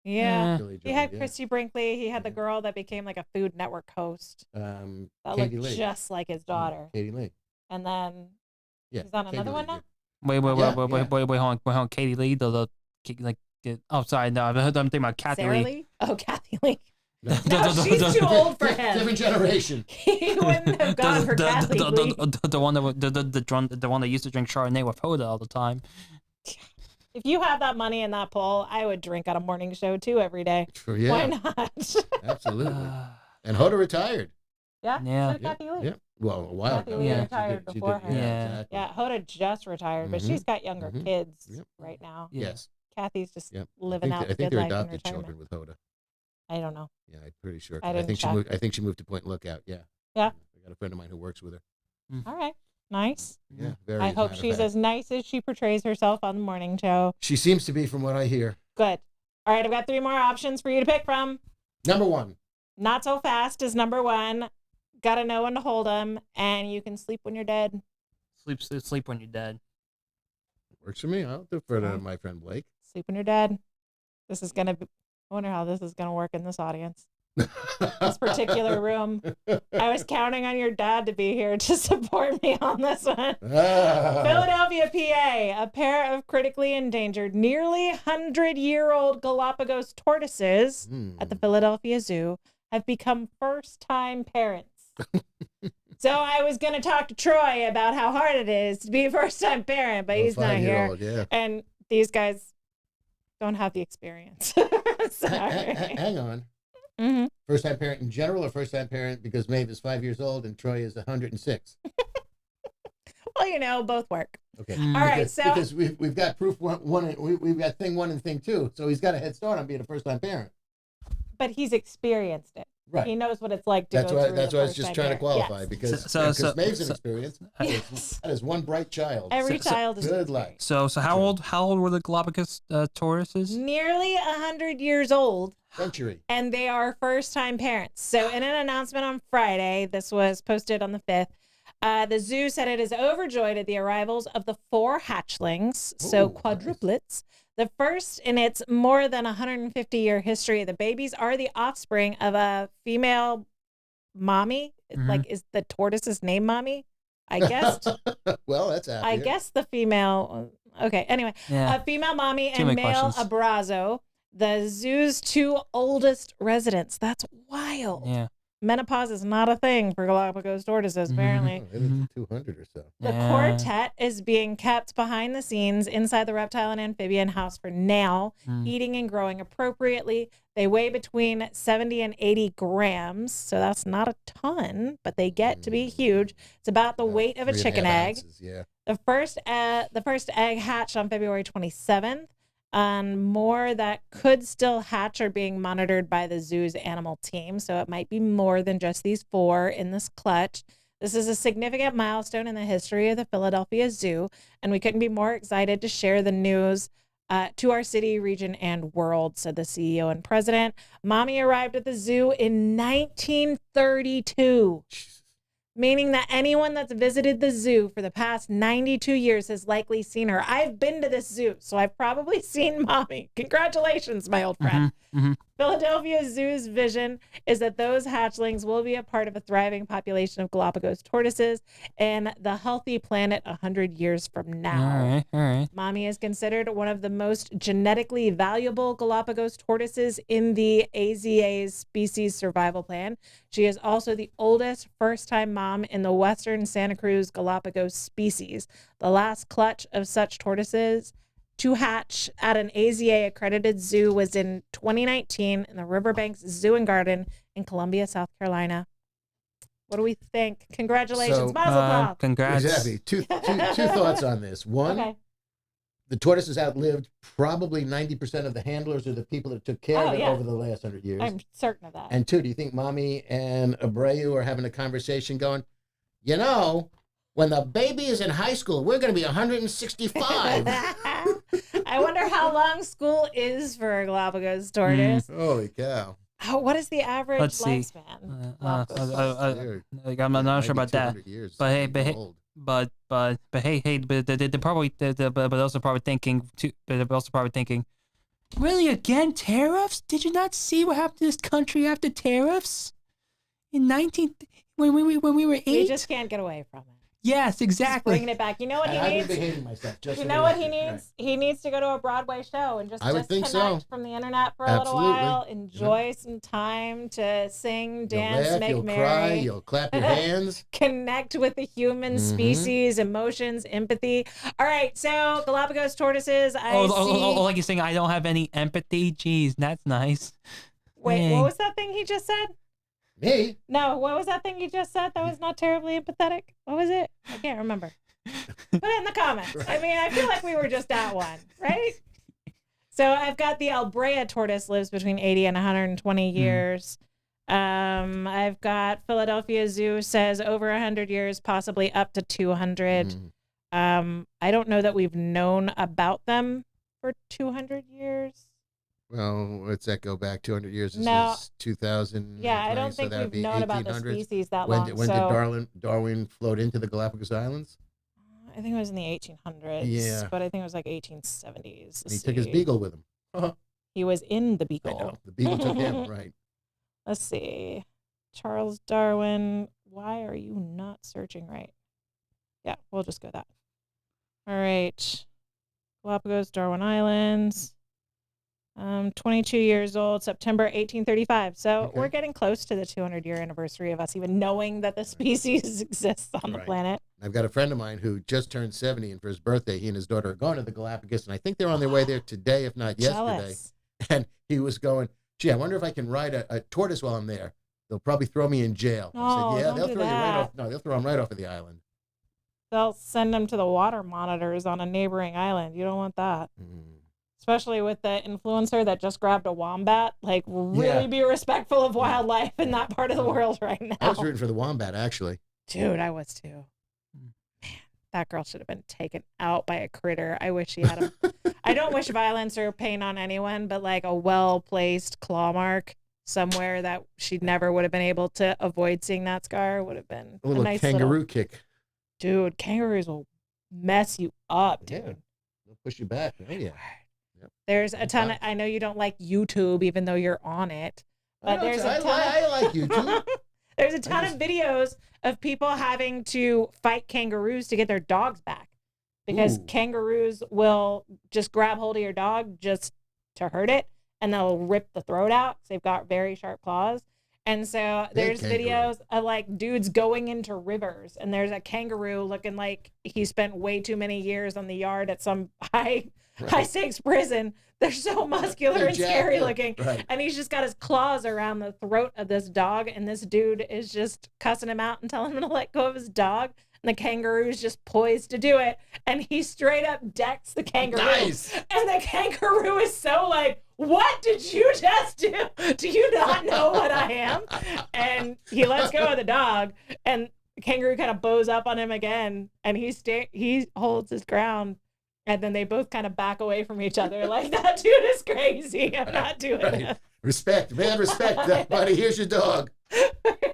Speaker 1: Yeah.
Speaker 3: Billy
Speaker 1: He
Speaker 3: Joel,
Speaker 1: had
Speaker 3: yeah.
Speaker 1: Christy Brinkley. He had the girl that became like a Food Network host that
Speaker 3: Katie
Speaker 1: looked
Speaker 3: Lee.
Speaker 1: just like his daughter.
Speaker 3: Katie Lee.
Speaker 1: And then
Speaker 3: Yeah.
Speaker 1: he's on
Speaker 3: Katie
Speaker 1: another
Speaker 3: Lee,
Speaker 1: one
Speaker 3: yeah.
Speaker 1: now?
Speaker 2: Wait, hold on, Katie Lee, oh, sorry, no, I'm thinking about Kathy
Speaker 1: Sarah
Speaker 2: Lee.
Speaker 1: Lee? Oh, Kathy Lee.
Speaker 3: No.
Speaker 1: No, she's too old for him.
Speaker 3: Different generation.
Speaker 1: He wouldn't have gone for Kathy Lee.
Speaker 2: The one that used to drink Chardonnay with Hoda all the time.
Speaker 1: If you have that money in that pool, I would drink at a morning show too every day.
Speaker 3: Yeah,
Speaker 1: Why not?
Speaker 3: absolutely. And Hoda retired.
Speaker 1: Yeah.
Speaker 2: Yeah.
Speaker 1: So did Kathy Lee.
Speaker 3: Yeah. Well, a while
Speaker 1: Kathy
Speaker 3: ago.
Speaker 1: Lee
Speaker 3: Yeah,
Speaker 1: retired
Speaker 3: she did.
Speaker 1: before her.
Speaker 2: Yeah.
Speaker 3: Exactly.
Speaker 1: Yeah, Hoda just retired, but
Speaker 3: Mhm.
Speaker 1: she's got younger
Speaker 3: Mhm.
Speaker 1: kids
Speaker 3: Yep.
Speaker 1: right now.
Speaker 3: Yes.
Speaker 1: Kathy's just
Speaker 3: Yep.
Speaker 1: living out
Speaker 3: I
Speaker 1: the
Speaker 3: think
Speaker 1: good
Speaker 3: they're
Speaker 1: life in
Speaker 3: adopted
Speaker 1: retirement.
Speaker 3: children with Hoda.
Speaker 1: I don't know.
Speaker 3: Yeah, I'm pretty sure.
Speaker 1: I didn't
Speaker 3: think she
Speaker 1: check.
Speaker 3: moved. I think she moved to Point Lookout. Yeah.
Speaker 1: Yeah.
Speaker 3: I got a friend of mine who works with her.
Speaker 1: All right. Nice.
Speaker 3: Yeah. Very.
Speaker 1: I
Speaker 3: as a
Speaker 1: hope
Speaker 3: matter of
Speaker 1: she's
Speaker 3: fact.
Speaker 1: as nice as she portrays herself on the morning show.
Speaker 3: She seems to be, from what I hear.
Speaker 1: Good. All right, I've got 3 more options for you to pick from.
Speaker 3: Number 1.
Speaker 1: Not So Fast is number 1. Gotta know when to hold 'em, and you can sleep when you're dead.
Speaker 2: Sleep when you're dead.
Speaker 3: Works for me. I'll defer to
Speaker 1: Okay.
Speaker 3: my friend Blake.
Speaker 1: Sleep when you're dead. This is gonna be. I wonder how this is gonna work in this audience. this particular room. I was counting on your dad to be here to support me on this one. Philadelphia, PA. A pair of critically endangered, nearly 100-year-old Galapagos tortoises at the Philadelphia Zoo have become first-time parents. So I was going to talk to Troy about how hard it is to be a first-time parent, but he's not here.
Speaker 3: Yeah.
Speaker 1: And these guys don't have the experience. Sorry.
Speaker 3: Hang on.
Speaker 1: Mm-hmm.
Speaker 3: First-time parent in general, or first-time parent because Maeve is 5 years old and Troy is 106?
Speaker 1: Well, both work.
Speaker 3: Okay.
Speaker 1: All right, so
Speaker 3: because we've got proof we've got thing 1 and thing 2, so he's got a head start on being a first-time parent.
Speaker 1: But he's experienced it.
Speaker 3: Right.
Speaker 1: He knows what it's like to
Speaker 3: That's
Speaker 1: go
Speaker 3: why.
Speaker 1: through
Speaker 3: That's
Speaker 1: the
Speaker 3: why I was
Speaker 1: first
Speaker 3: just
Speaker 1: time
Speaker 3: trying to
Speaker 1: parent.
Speaker 3: qualify
Speaker 1: Yes.
Speaker 3: because Maeve's an experience.
Speaker 1: Yes.
Speaker 3: That is one bright child.
Speaker 1: Every child is
Speaker 3: good luck.
Speaker 2: So how old were the Galapagos tortoises?
Speaker 1: nearly 100 years old.
Speaker 3: Century.
Speaker 1: And they are first-time parents. So in an announcement on Friday, this was posted on the 5th, the zoo said it is overjoyed at the arrivals of the 4 hatchlings, so quadruplets. Nice. The first in its more than 150-year history. The babies are the offspring of a female mommy. Like, is the tortoise's name Mommy? I guess.
Speaker 3: Well, that's accurate.
Speaker 1: I guess the female. Okay. Anyway, a female mommy and male
Speaker 2: questions.
Speaker 1: abrazo. The zoo's 2 oldest residents. That's wild.
Speaker 2: Yeah.
Speaker 1: Menopause is not a thing for Galapagos tortoises, apparently.
Speaker 3: Oh, maybe 200 or so.
Speaker 1: The quartet is being kept behind the scenes inside the reptile and amphibian house for now, eating and growing appropriately. They weigh between 70 and 80 grams, so that's not a ton, but they get to be huge. It's about the weight of a chicken egg.
Speaker 3: Ounces, yeah.
Speaker 1: The first egg hatched on February 27th. And more that could still hatch are being monitored by the zoo's animal team. So it might be more than just these 4 in this clutch. This is a significant milestone in the history of the Philadelphia Zoo, and we couldn't be more excited to share the news to our city, region, and world, said the CEO and president. Mommy arrived at the zoo in 1932. Meaning that anyone that's visited the zoo for the past 92 years has likely seen her. I've been to this zoo, so I've probably seen Mommy. Congratulations, my old friend. Philadelphia Zoo's vision is that those hatchlings will be a part of a thriving population of Galapagos tortoises and the healthy planet 100 years from now.
Speaker 2: All right.
Speaker 1: Mommy is considered one of the most genetically valuable Galapagos tortoises in the AZA's species survival plan. She is also the oldest first-time mom in the Western Santa Cruz Galapagos species. The last clutch of such tortoises to hatch at an AZA-accredited zoo was in 2019 in the Riverbanks Zoo and Garden in Columbia, South Carolina. What do we think? Congratulations. Mazel tov.
Speaker 2: Congrats.
Speaker 3: Exactly. Two thoughts on this. One, the tortoises outlived probably 90% of the handlers or the people that took care of it over the last 100 years.
Speaker 1: I'm certain of that.
Speaker 3: And 2, do you think Mommy and Abreu are having a conversation going, when the baby is in high school, we're going to be 165.
Speaker 1: I wonder how long school is for a Galapagos tortoise.
Speaker 3: Holy cow.
Speaker 1: What is the average lifespan?
Speaker 2: I'm not sure about that.
Speaker 3: Years.
Speaker 2: But hey, they're also probably thinking, really again tariffs? Did you not see what happened to this country after tariffs? When we were 8?
Speaker 1: We just can't get away from it.
Speaker 2: Yes, exactly.
Speaker 1: Just bringing it back. You know what he needs?
Speaker 3: I've been behaving myself.
Speaker 1: You know what he needs? Right. He needs to go to a Broadway show and just disconnect from the internet for a little while. Enjoy some time to sing, dance,
Speaker 3: you'll laugh,
Speaker 1: make
Speaker 3: you'll
Speaker 1: merry.
Speaker 3: Cry, you'll clap your hands.
Speaker 1: Connect with the human species, emotions, empathy. All right, so Galapagos tortoises.
Speaker 2: Like you're saying, I don't have any empathy. Jeez, that's nice.
Speaker 1: Wait,
Speaker 2: Dang.
Speaker 1: What was that thing he just said?
Speaker 3: Me?
Speaker 1: No, what was that thing you just said that was not terribly empathetic? What was it? I can't remember. Put it in the comments. Right. I mean, I feel like we were just at one, right? So I've got the Albrea tortoise lives between 80 and 120 years. I've got Philadelphia Zoo says over 100 years, possibly up to 200. I don't know that we've known about them for 200 years.
Speaker 3: Well, let's that go back 200 years? This is 2000.
Speaker 1: Yeah, I don't think we've known about the species that long.
Speaker 3: When did Darwin float into the Galapagos Islands?
Speaker 1: I think it was in the 1800s.
Speaker 3: Yeah.
Speaker 1: But I think it was like 1870s.
Speaker 3: He took his beagle with him.
Speaker 1: He was in the beagle.
Speaker 3: I know. The beagle took him, right.
Speaker 1: Let's see. Charles Darwin. Why are you not searching right? Yeah, we'll just go that. All right. Galapagos, Darwin Islands. 22 years old, September 1835. So
Speaker 3: Okay.
Speaker 1: we're getting close to the 200-year anniversary of us even knowing that the species exists on the
Speaker 3: Right.
Speaker 1: planet.
Speaker 3: I've got a friend of mine who just turned 70, and for his birthday, he and his daughter are going to the Galapagos, and I think they're on their way there today, if not yesterday.
Speaker 1: Jealous.
Speaker 3: And he was going, gee, I wonder if I can ride a tortoise while I'm there. They'll probably throw me in jail.
Speaker 1: No,
Speaker 3: I said, yeah,
Speaker 1: don't
Speaker 3: they'll
Speaker 1: do
Speaker 3: throw you right
Speaker 1: that.
Speaker 3: off. No, they'll throw him right off of the island.
Speaker 1: They'll send them to the water monitors on a neighboring island. You don't want that. Especially with the influencer that just grabbed a wombat. Like, really
Speaker 3: Yeah.
Speaker 1: be respectful of wildlife in that part of the world right now.
Speaker 3: I was rooting for the wombat, actually.
Speaker 1: Dude, I was too. Man, that girl should have been taken out by a critter. I wish she had him. I don't wish violence or pain on anyone, but like a well-placed claw mark somewhere that she never would have been able to avoid seeing that scar would have been
Speaker 3: A little
Speaker 1: nice
Speaker 3: kangaroo kick.
Speaker 1: Dude, kangaroos will mess you up, dude.
Speaker 3: Yeah. They'll push you back. Oh, yeah. Yep.
Speaker 1: There's a ton of, I know you don't like YouTube, even though you're on it, but there's a ton
Speaker 3: I like YouTube.
Speaker 1: There's a ton of videos of people having to fight kangaroos to get their dogs back because
Speaker 3: Ooh.
Speaker 1: kangaroos will just grab hold of your dog just to hurt it, and they'll rip the throat out because they've got very sharp claws. And so there's
Speaker 3: kangaroo.
Speaker 1: videos of like dudes going into rivers, and there's a kangaroo looking like he spent way too many years on the yard at some high stakes prison. They're so muscular
Speaker 3: They're
Speaker 1: and scary
Speaker 3: jacked up.
Speaker 1: looking.
Speaker 3: Right.
Speaker 1: And he's just got his claws around the throat of this dog, and this dude is just cussing him out and telling him to let go of his dog. And the kangaroo is just poised to do it. And he straight up decks the kangaroo.
Speaker 3: Nice.
Speaker 1: And the kangaroo is so like, what did you just do? Do you not know what I am? And he lets go of the dog, and the kangaroo kind of bows up on him again, and he holds his ground. And then they both kind of back away from each other like, that dude is crazy. I'm not doing it.
Speaker 3: Respect, man, respect, buddy. Here's your dog.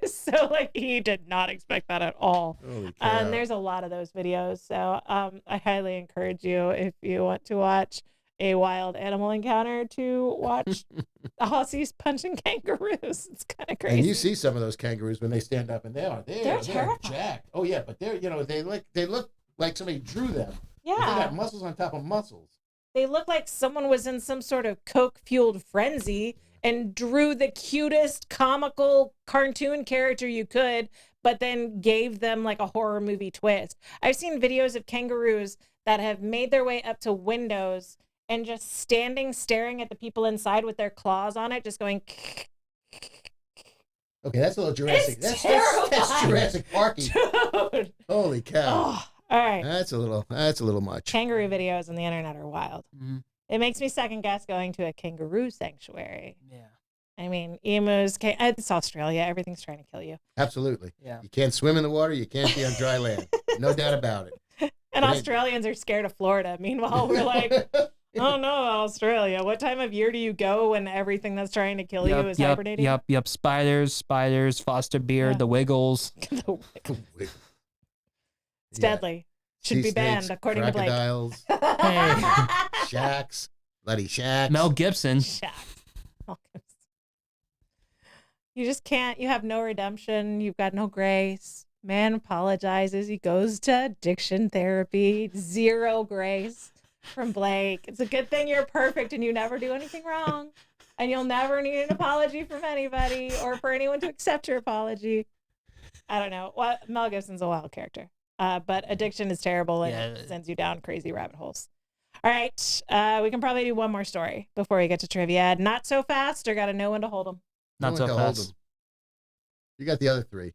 Speaker 1: So like he did not expect that at all.
Speaker 3: Holy cow.
Speaker 1: And there's a lot of those videos. So I highly encourage you, if you want to watch a wild animal encounter, to watch Aussies punching kangaroos. It's kind of crazy.
Speaker 3: And you see some of those kangaroos when they stand up, and they're
Speaker 1: terrifying.
Speaker 3: jacked. Oh yeah, but they look like somebody drew them. They
Speaker 1: Yeah.
Speaker 3: got muscles on top of muscles.
Speaker 1: They look like someone was in some sort of coke-fueled frenzy and drew the cutest comical cartoon character you could, but then gave them like a horror movie twist. I've seen videos of kangaroos that have made their way up to windows and just standing staring at the people inside with their claws on it, just going.
Speaker 3: Okay, that's a little Jurassic.
Speaker 1: It's
Speaker 3: That's Jurassic Parky.
Speaker 1: Dude.
Speaker 3: Holy cow.
Speaker 1: Oh, all right.
Speaker 3: That's a little much.
Speaker 1: Kangaroo videos on the internet are wild.
Speaker 2: Mhm.
Speaker 1: It makes me second guess going to a kangaroo sanctuary.
Speaker 2: Yeah.
Speaker 1: I mean, emus, it's Australia. Everything's trying to kill you.
Speaker 3: Absolutely.
Speaker 2: Yeah.
Speaker 3: You can't swim in the water. You can't be on dry land. No doubt about it.
Speaker 1: And
Speaker 3: Right.
Speaker 1: Australians are scared of Florida. Meanwhile, we're like, oh no, Australia. What time of year do you go when everything that's trying to kill you is hibernating?
Speaker 2: Yep. Spiders, Foster Beard,
Speaker 1: Yeah.
Speaker 2: the Wiggles.
Speaker 1: It's
Speaker 3: Yeah.
Speaker 1: deadly. Should be banned, according to Blake.
Speaker 3: crocodiles,
Speaker 2: Hey.
Speaker 3: shacks, bloody shacks.
Speaker 2: Mel Gibson.
Speaker 1: Shaq. You just can't. You have no redemption. You've got no grace. Man apologizes. He goes to addiction therapy. Zero grace from Blake. It's a good thing you're perfect and you never do anything wrong. And you'll never need an apology from anybody or for anyone to accept your apology. I don't know. Well, Mel Gibson's a wild character. But addiction is terrible and it sends you down crazy rabbit holes. All right. We can probably do one more story before we get to trivia. Not so fast, or got to know when to hold them.
Speaker 2: Not
Speaker 3: No
Speaker 2: so
Speaker 3: one to hold
Speaker 2: fast.
Speaker 3: them. You got the other three.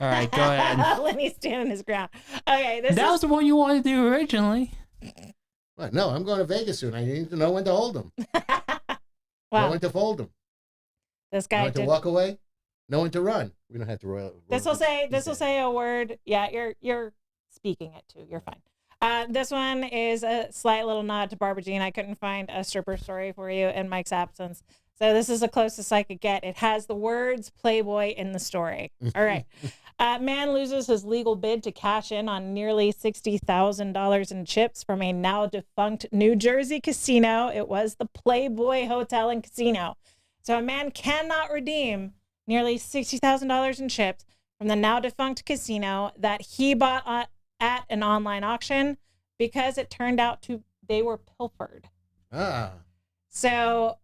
Speaker 2: All right, go ahead.
Speaker 1: Lenny's standing his ground. Okay,
Speaker 2: That was the one you wanted to do originally.
Speaker 3: What? No, I'm going to Vegas soon. I need to know when to hold them. Know
Speaker 1: wow.
Speaker 3: when to fold them.
Speaker 1: This
Speaker 3: Know
Speaker 1: guy
Speaker 3: when to
Speaker 1: did.
Speaker 3: walk away. Know when to run. We don't have to roll.
Speaker 1: This will say a word. Yeah, you're speaking it too. You're fine. This one is a slight little nod to Barbara Jean. I couldn't find a stripper story for you in Mike's absence. So this is the closest I could get. It has the words Playboy in the story. All right. Man loses his legal bid to cash in on nearly $60,000 in chips from a now defunct New Jersey casino. It was the Playboy Hotel and Casino. So a man cannot redeem nearly $60,000 in chips from the now defunct casino that he bought at an online auction because it turned out they were pilfered. So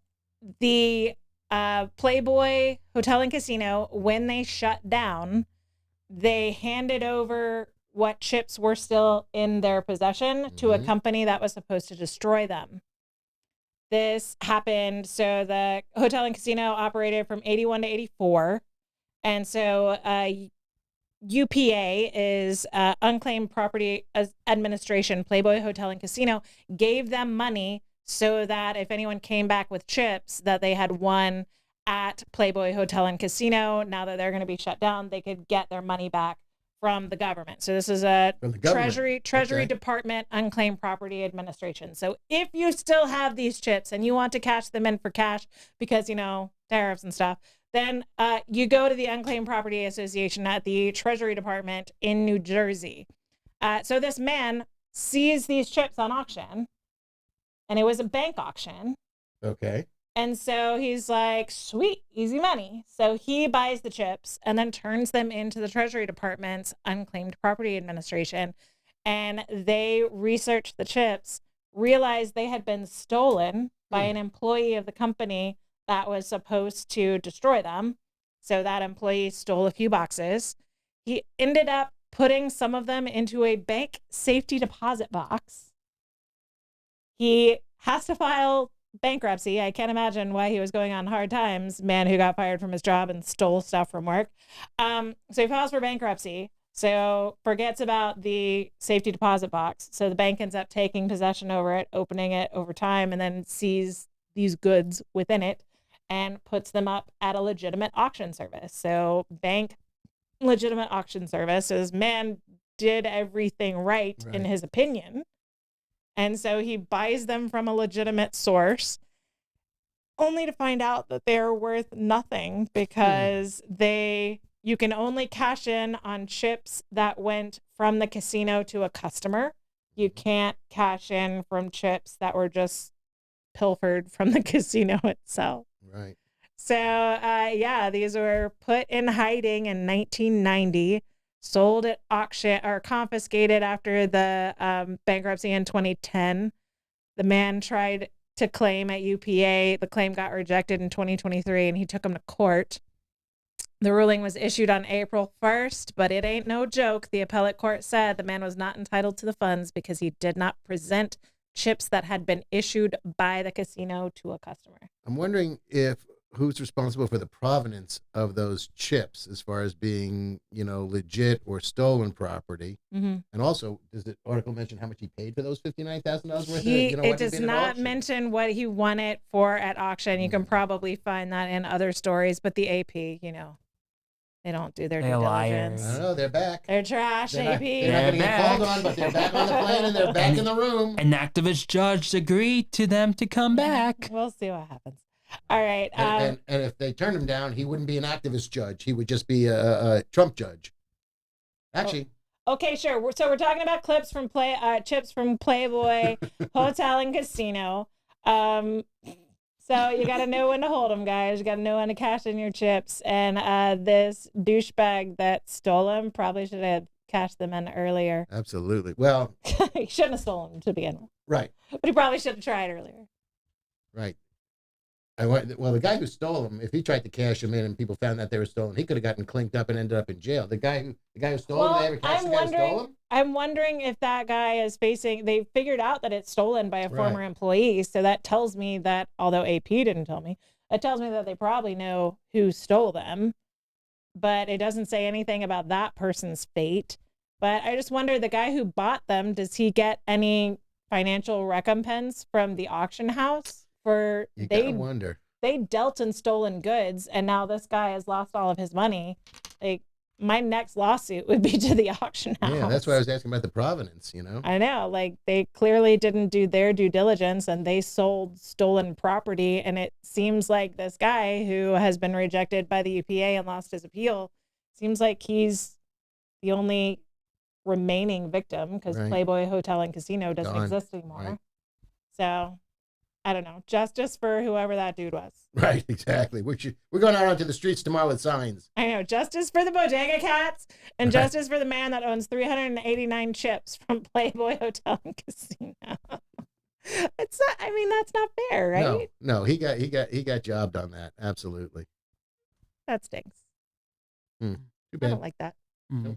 Speaker 1: the Playboy Hotel and Casino, when they shut down, they handed over what chips were still in their possession to a company that was supposed to destroy them. This happened, so the hotel and casino operated from 81 to 84. And so UPA is Unclaimed Property Administration. Playboy Hotel and Casino gave them money so that if anyone came back with chips that they had won at Playboy Hotel and Casino, now that they're going to be shut down, they could get their money back from the government. So this is a Treasury Department Unclaimed Property Administration. So if you still have these chips and you want to cash them in for cash because, tariffs and stuff, then you go to the Unclaimed Property Association at the Treasury Department in New Jersey. So this man sees these chips on auction, and it was a bank auction.
Speaker 3: Okay.
Speaker 1: And so he's like, sweet, easy money. So he buys the chips and then turns them into the Treasury Department's Unclaimed Property Administration. And they researched the chips, realized they had been stolen by an employee of the company that was supposed to destroy them. So that employee stole a few boxes. He ended up putting some of them into a bank safety deposit box. He has to file bankruptcy. I can't imagine why he was going on hard times. Man who got fired from his job and stole stuff from work. So he files for bankruptcy. So forgets about the safety deposit box. So the bank ends up taking possession over it, opening it over time, and then sees these goods within it and puts them up at a legitimate auction service. So bank legitimate auction service. So this man did everything right in his opinion. And so he buys them from a legitimate source, only to find out that they're worth nothing because you can only cash in on chips that went from the casino to a customer. You can't cash in from chips that were just pilfered from the casino itself.
Speaker 3: Right.
Speaker 1: So, these were put in hiding in 1990. Sold at auction or confiscated after the bankruptcy in 2010. The man tried to claim at UPA. The claim got rejected in 2023 and he took him to court. The ruling was issued on April 1st, but it ain't no joke. The appellate court said the man was not entitled to the funds because he did not present chips that had been issued by the casino to a customer.
Speaker 3: I'm wondering who's responsible for the provenance of those chips as far as being, legit or stolen property. Mm-hmm. And also, does the article mention how much he paid for those $59,000 worth?
Speaker 1: It does not mention what he won it for at auction. You can probably find that in other stories, but the AP, they don't do their due diligence.
Speaker 3: I don't know, they're back.
Speaker 1: They're trash, AP.
Speaker 3: They're not going to get called on, but they're back on the plane and they're back in the room.
Speaker 2: An activist judge agreed to them to come back.
Speaker 1: We'll see what happens. All right.
Speaker 3: And if they turned him down, he wouldn't be an activist judge. He would just be a Trump judge. Actually.
Speaker 1: Okay, sure. So we're talking about chips from Playboy Hotel and Casino. So you got to know when to hold them, guys. You got to know when to cash in your chips. And this douchebag that stole them probably should have cashed them in earlier.
Speaker 3: Absolutely. Well,
Speaker 1: he shouldn't have stolen them to begin with.
Speaker 3: Right.
Speaker 1: But he probably should have tried earlier.
Speaker 3: Right. Well, the guy who stole them, if he tried to cash them in and people found that they were stolen, he could have gotten clinked up and ended up in jail. The guy who stole them, they ever catch the guy who stole them?
Speaker 1: I'm wondering if that guy is they figured out that it's stolen by a former employee. So that tells me that, although AP didn't tell me, that tells me that they probably know who stole them. But it doesn't say anything about that person's fate. But I just wonder, the guy who bought them, does he get any financial recompense from the auction house?
Speaker 3: I wonder.
Speaker 1: They dealt in stolen goods, and now this guy has lost all of his money. Like, my next lawsuit would be to the auction house.
Speaker 3: Yeah, that's why I was asking about the provenance,
Speaker 1: I know, like, they clearly didn't do their due diligence, and they sold stolen property, and it seems like this guy who has been rejected by the UPA and lost his appeal, seems like he's the only remaining victim, because Playboy Hotel and Casino doesn't exist anymore. Right. So I don't know, justice for whoever that dude was.
Speaker 3: Right, exactly. We're going out onto the streets tomorrow with signs.
Speaker 1: I know, justice for the bodega cats and justice for the man that owns 389 chips from Playboy Hotel and Casino. It's not. I mean, that's not fair, right?
Speaker 3: No, he got jobbed on that. Absolutely.
Speaker 1: That stinks.
Speaker 3: Too
Speaker 1: I
Speaker 3: bad.
Speaker 1: don't like that.
Speaker 2: Mm.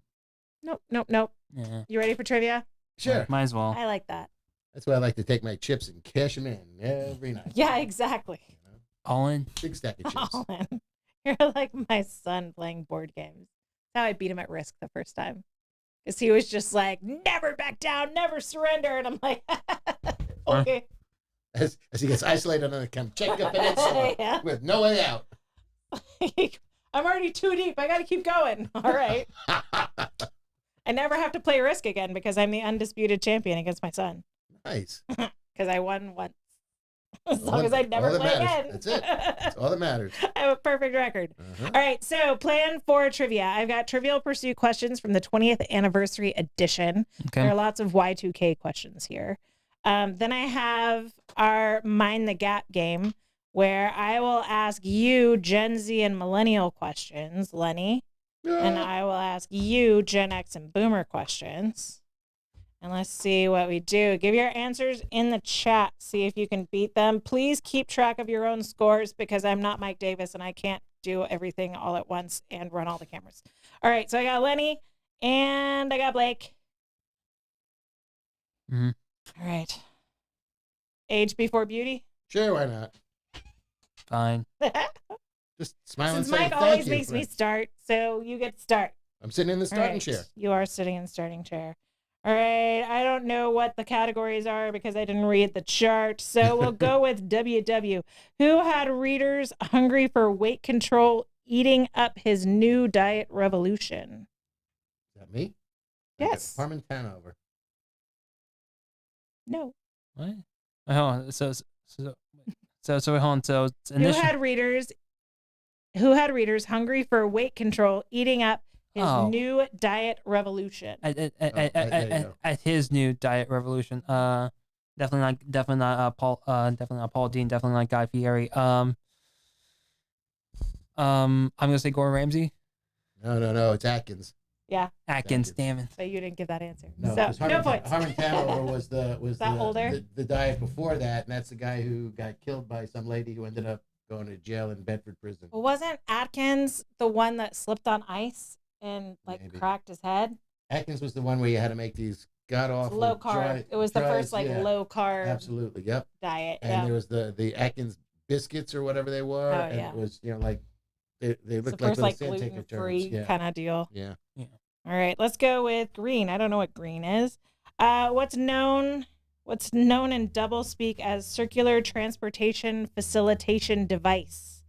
Speaker 1: Nope.
Speaker 2: Yeah.
Speaker 1: You ready for trivia?
Speaker 3: Sure.
Speaker 2: Might as well.
Speaker 1: I like that.
Speaker 3: That's why I like to take my chips and cash them in every night.
Speaker 1: Yeah, exactly.
Speaker 3: You know?
Speaker 2: All in.
Speaker 3: Big stack of chips.
Speaker 1: All in. You're like my son playing board games. That's how I beat him at Risk the first time. Because he was just like, never back down, never surrender. And I'm like, okay.
Speaker 3: As he gets isolated on the Kamchatka Peninsula
Speaker 1: Yeah.
Speaker 3: with no way out.
Speaker 1: I'm already too deep. I got to keep going. All right. I never have to play Risk again because I'm the undisputed champion against my son.
Speaker 3: Nice.
Speaker 1: Because I won once. As long as I never play again.
Speaker 3: That's it. That's all that matters.
Speaker 1: I have a perfect record.
Speaker 3: Uh-huh.
Speaker 1: All right, so plan for trivia. I've got Trivial Pursuit questions from the 20th anniversary edition. There are
Speaker 2: Okay.
Speaker 1: lots of Y2K questions here. Then I have our Mind the Gap game, where I will ask you Gen Z and Millennial questions, Lenny, and I will ask you Gen X and Boomer questions. And let's see what we do. Give your answers in the chat. See if you can beat them. Please keep track of your own scores because I'm not Mike Davis and I can't do everything all at once and run all the cameras. All right, so I got Lenny and I got Blake.
Speaker 2: Mm-hmm.
Speaker 1: All right. Age before beauty?
Speaker 3: Sure, why not?
Speaker 2: Fine.
Speaker 3: Just smile and
Speaker 1: Since
Speaker 3: say
Speaker 1: Mike
Speaker 3: thank
Speaker 1: always
Speaker 3: you.
Speaker 1: makes me start, so you get to start.
Speaker 3: I'm sitting in the
Speaker 1: All
Speaker 3: starting
Speaker 1: right.
Speaker 3: chair.
Speaker 1: You are sitting in the starting chair. All right. I don't know what the categories are because I didn't read the chart. So we'll go with WW. Who had readers hungry for weight control eating up his new diet revolution?
Speaker 3: Is that me? I got
Speaker 1: Yes.
Speaker 3: Harmon Tanover.
Speaker 1: No.
Speaker 2: What? Wait, hold on. So wait, hold on. So it's
Speaker 1: Who had readers hungry for weight control eating up his
Speaker 2: Oh.
Speaker 1: new diet revolution?
Speaker 3: there you go.
Speaker 2: at his new diet revolution. Definitely not Paul. Definitely not Paul Dean. Definitely not Guy Fieri. I'm gonna say Gordon Ramsay.
Speaker 3: No. It's Atkins.
Speaker 1: Yeah,
Speaker 2: Atkins.
Speaker 3: Atkins.
Speaker 2: Damn it.
Speaker 1: but you didn't give that answer.
Speaker 3: No,
Speaker 1: So
Speaker 3: 'cause
Speaker 1: no points.
Speaker 3: Harmon Tanover was
Speaker 1: that older?
Speaker 3: the diet before that, and that's the guy who got killed by some lady who ended up going to jail in Bedford prison.
Speaker 1: Well, wasn't Atkins the one that slipped on ice and
Speaker 3: Maybe.
Speaker 1: cracked his head?
Speaker 3: Atkins was the one where you had to make these god awful
Speaker 1: Low carb. It was the first low carb
Speaker 3: Absolutely, yep.
Speaker 1: diet.
Speaker 3: And
Speaker 1: Yeah.
Speaker 3: there was the Atkins biscuits or whatever they were,
Speaker 1: Oh,
Speaker 3: and
Speaker 1: yeah.
Speaker 3: it was like they
Speaker 1: It's the
Speaker 3: looked
Speaker 1: first
Speaker 3: like little
Speaker 1: gluten
Speaker 3: Santa
Speaker 1: free
Speaker 3: turds. Yeah,
Speaker 1: kind of deal.
Speaker 3: yeah.
Speaker 1: All right, let's go with green. I don't know what green is. What's known in double speak as circular transportation facilitation device?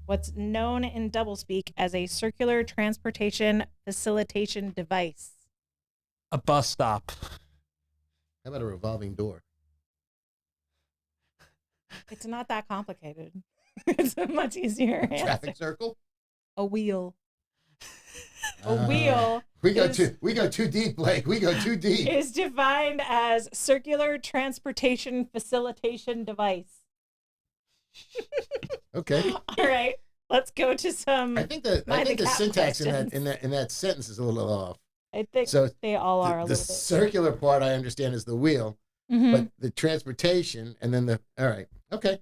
Speaker 1: What's known in double speak as a circular transportation facilitation device?
Speaker 2: A bus stop.
Speaker 3: How about a revolving door?
Speaker 1: It's not that complicated. It's a much easier answer.
Speaker 3: Traffic circle.
Speaker 1: A wheel. A
Speaker 3: Ah.
Speaker 1: wheel
Speaker 3: We go
Speaker 1: is-
Speaker 3: too deep, Blake. We go too deep.
Speaker 1: is defined as circular transportation facilitation device.
Speaker 3: Okay.
Speaker 1: All right, let's go to some.
Speaker 3: I think the
Speaker 1: Mind the gap
Speaker 3: syntax
Speaker 1: questions.
Speaker 3: in that sentence is a little off.
Speaker 1: I think
Speaker 3: So
Speaker 1: they all are a
Speaker 3: the
Speaker 1: little bit.
Speaker 3: circular part I understand is the wheel,
Speaker 1: Mhm.
Speaker 3: but the transportation and then all right. Okay.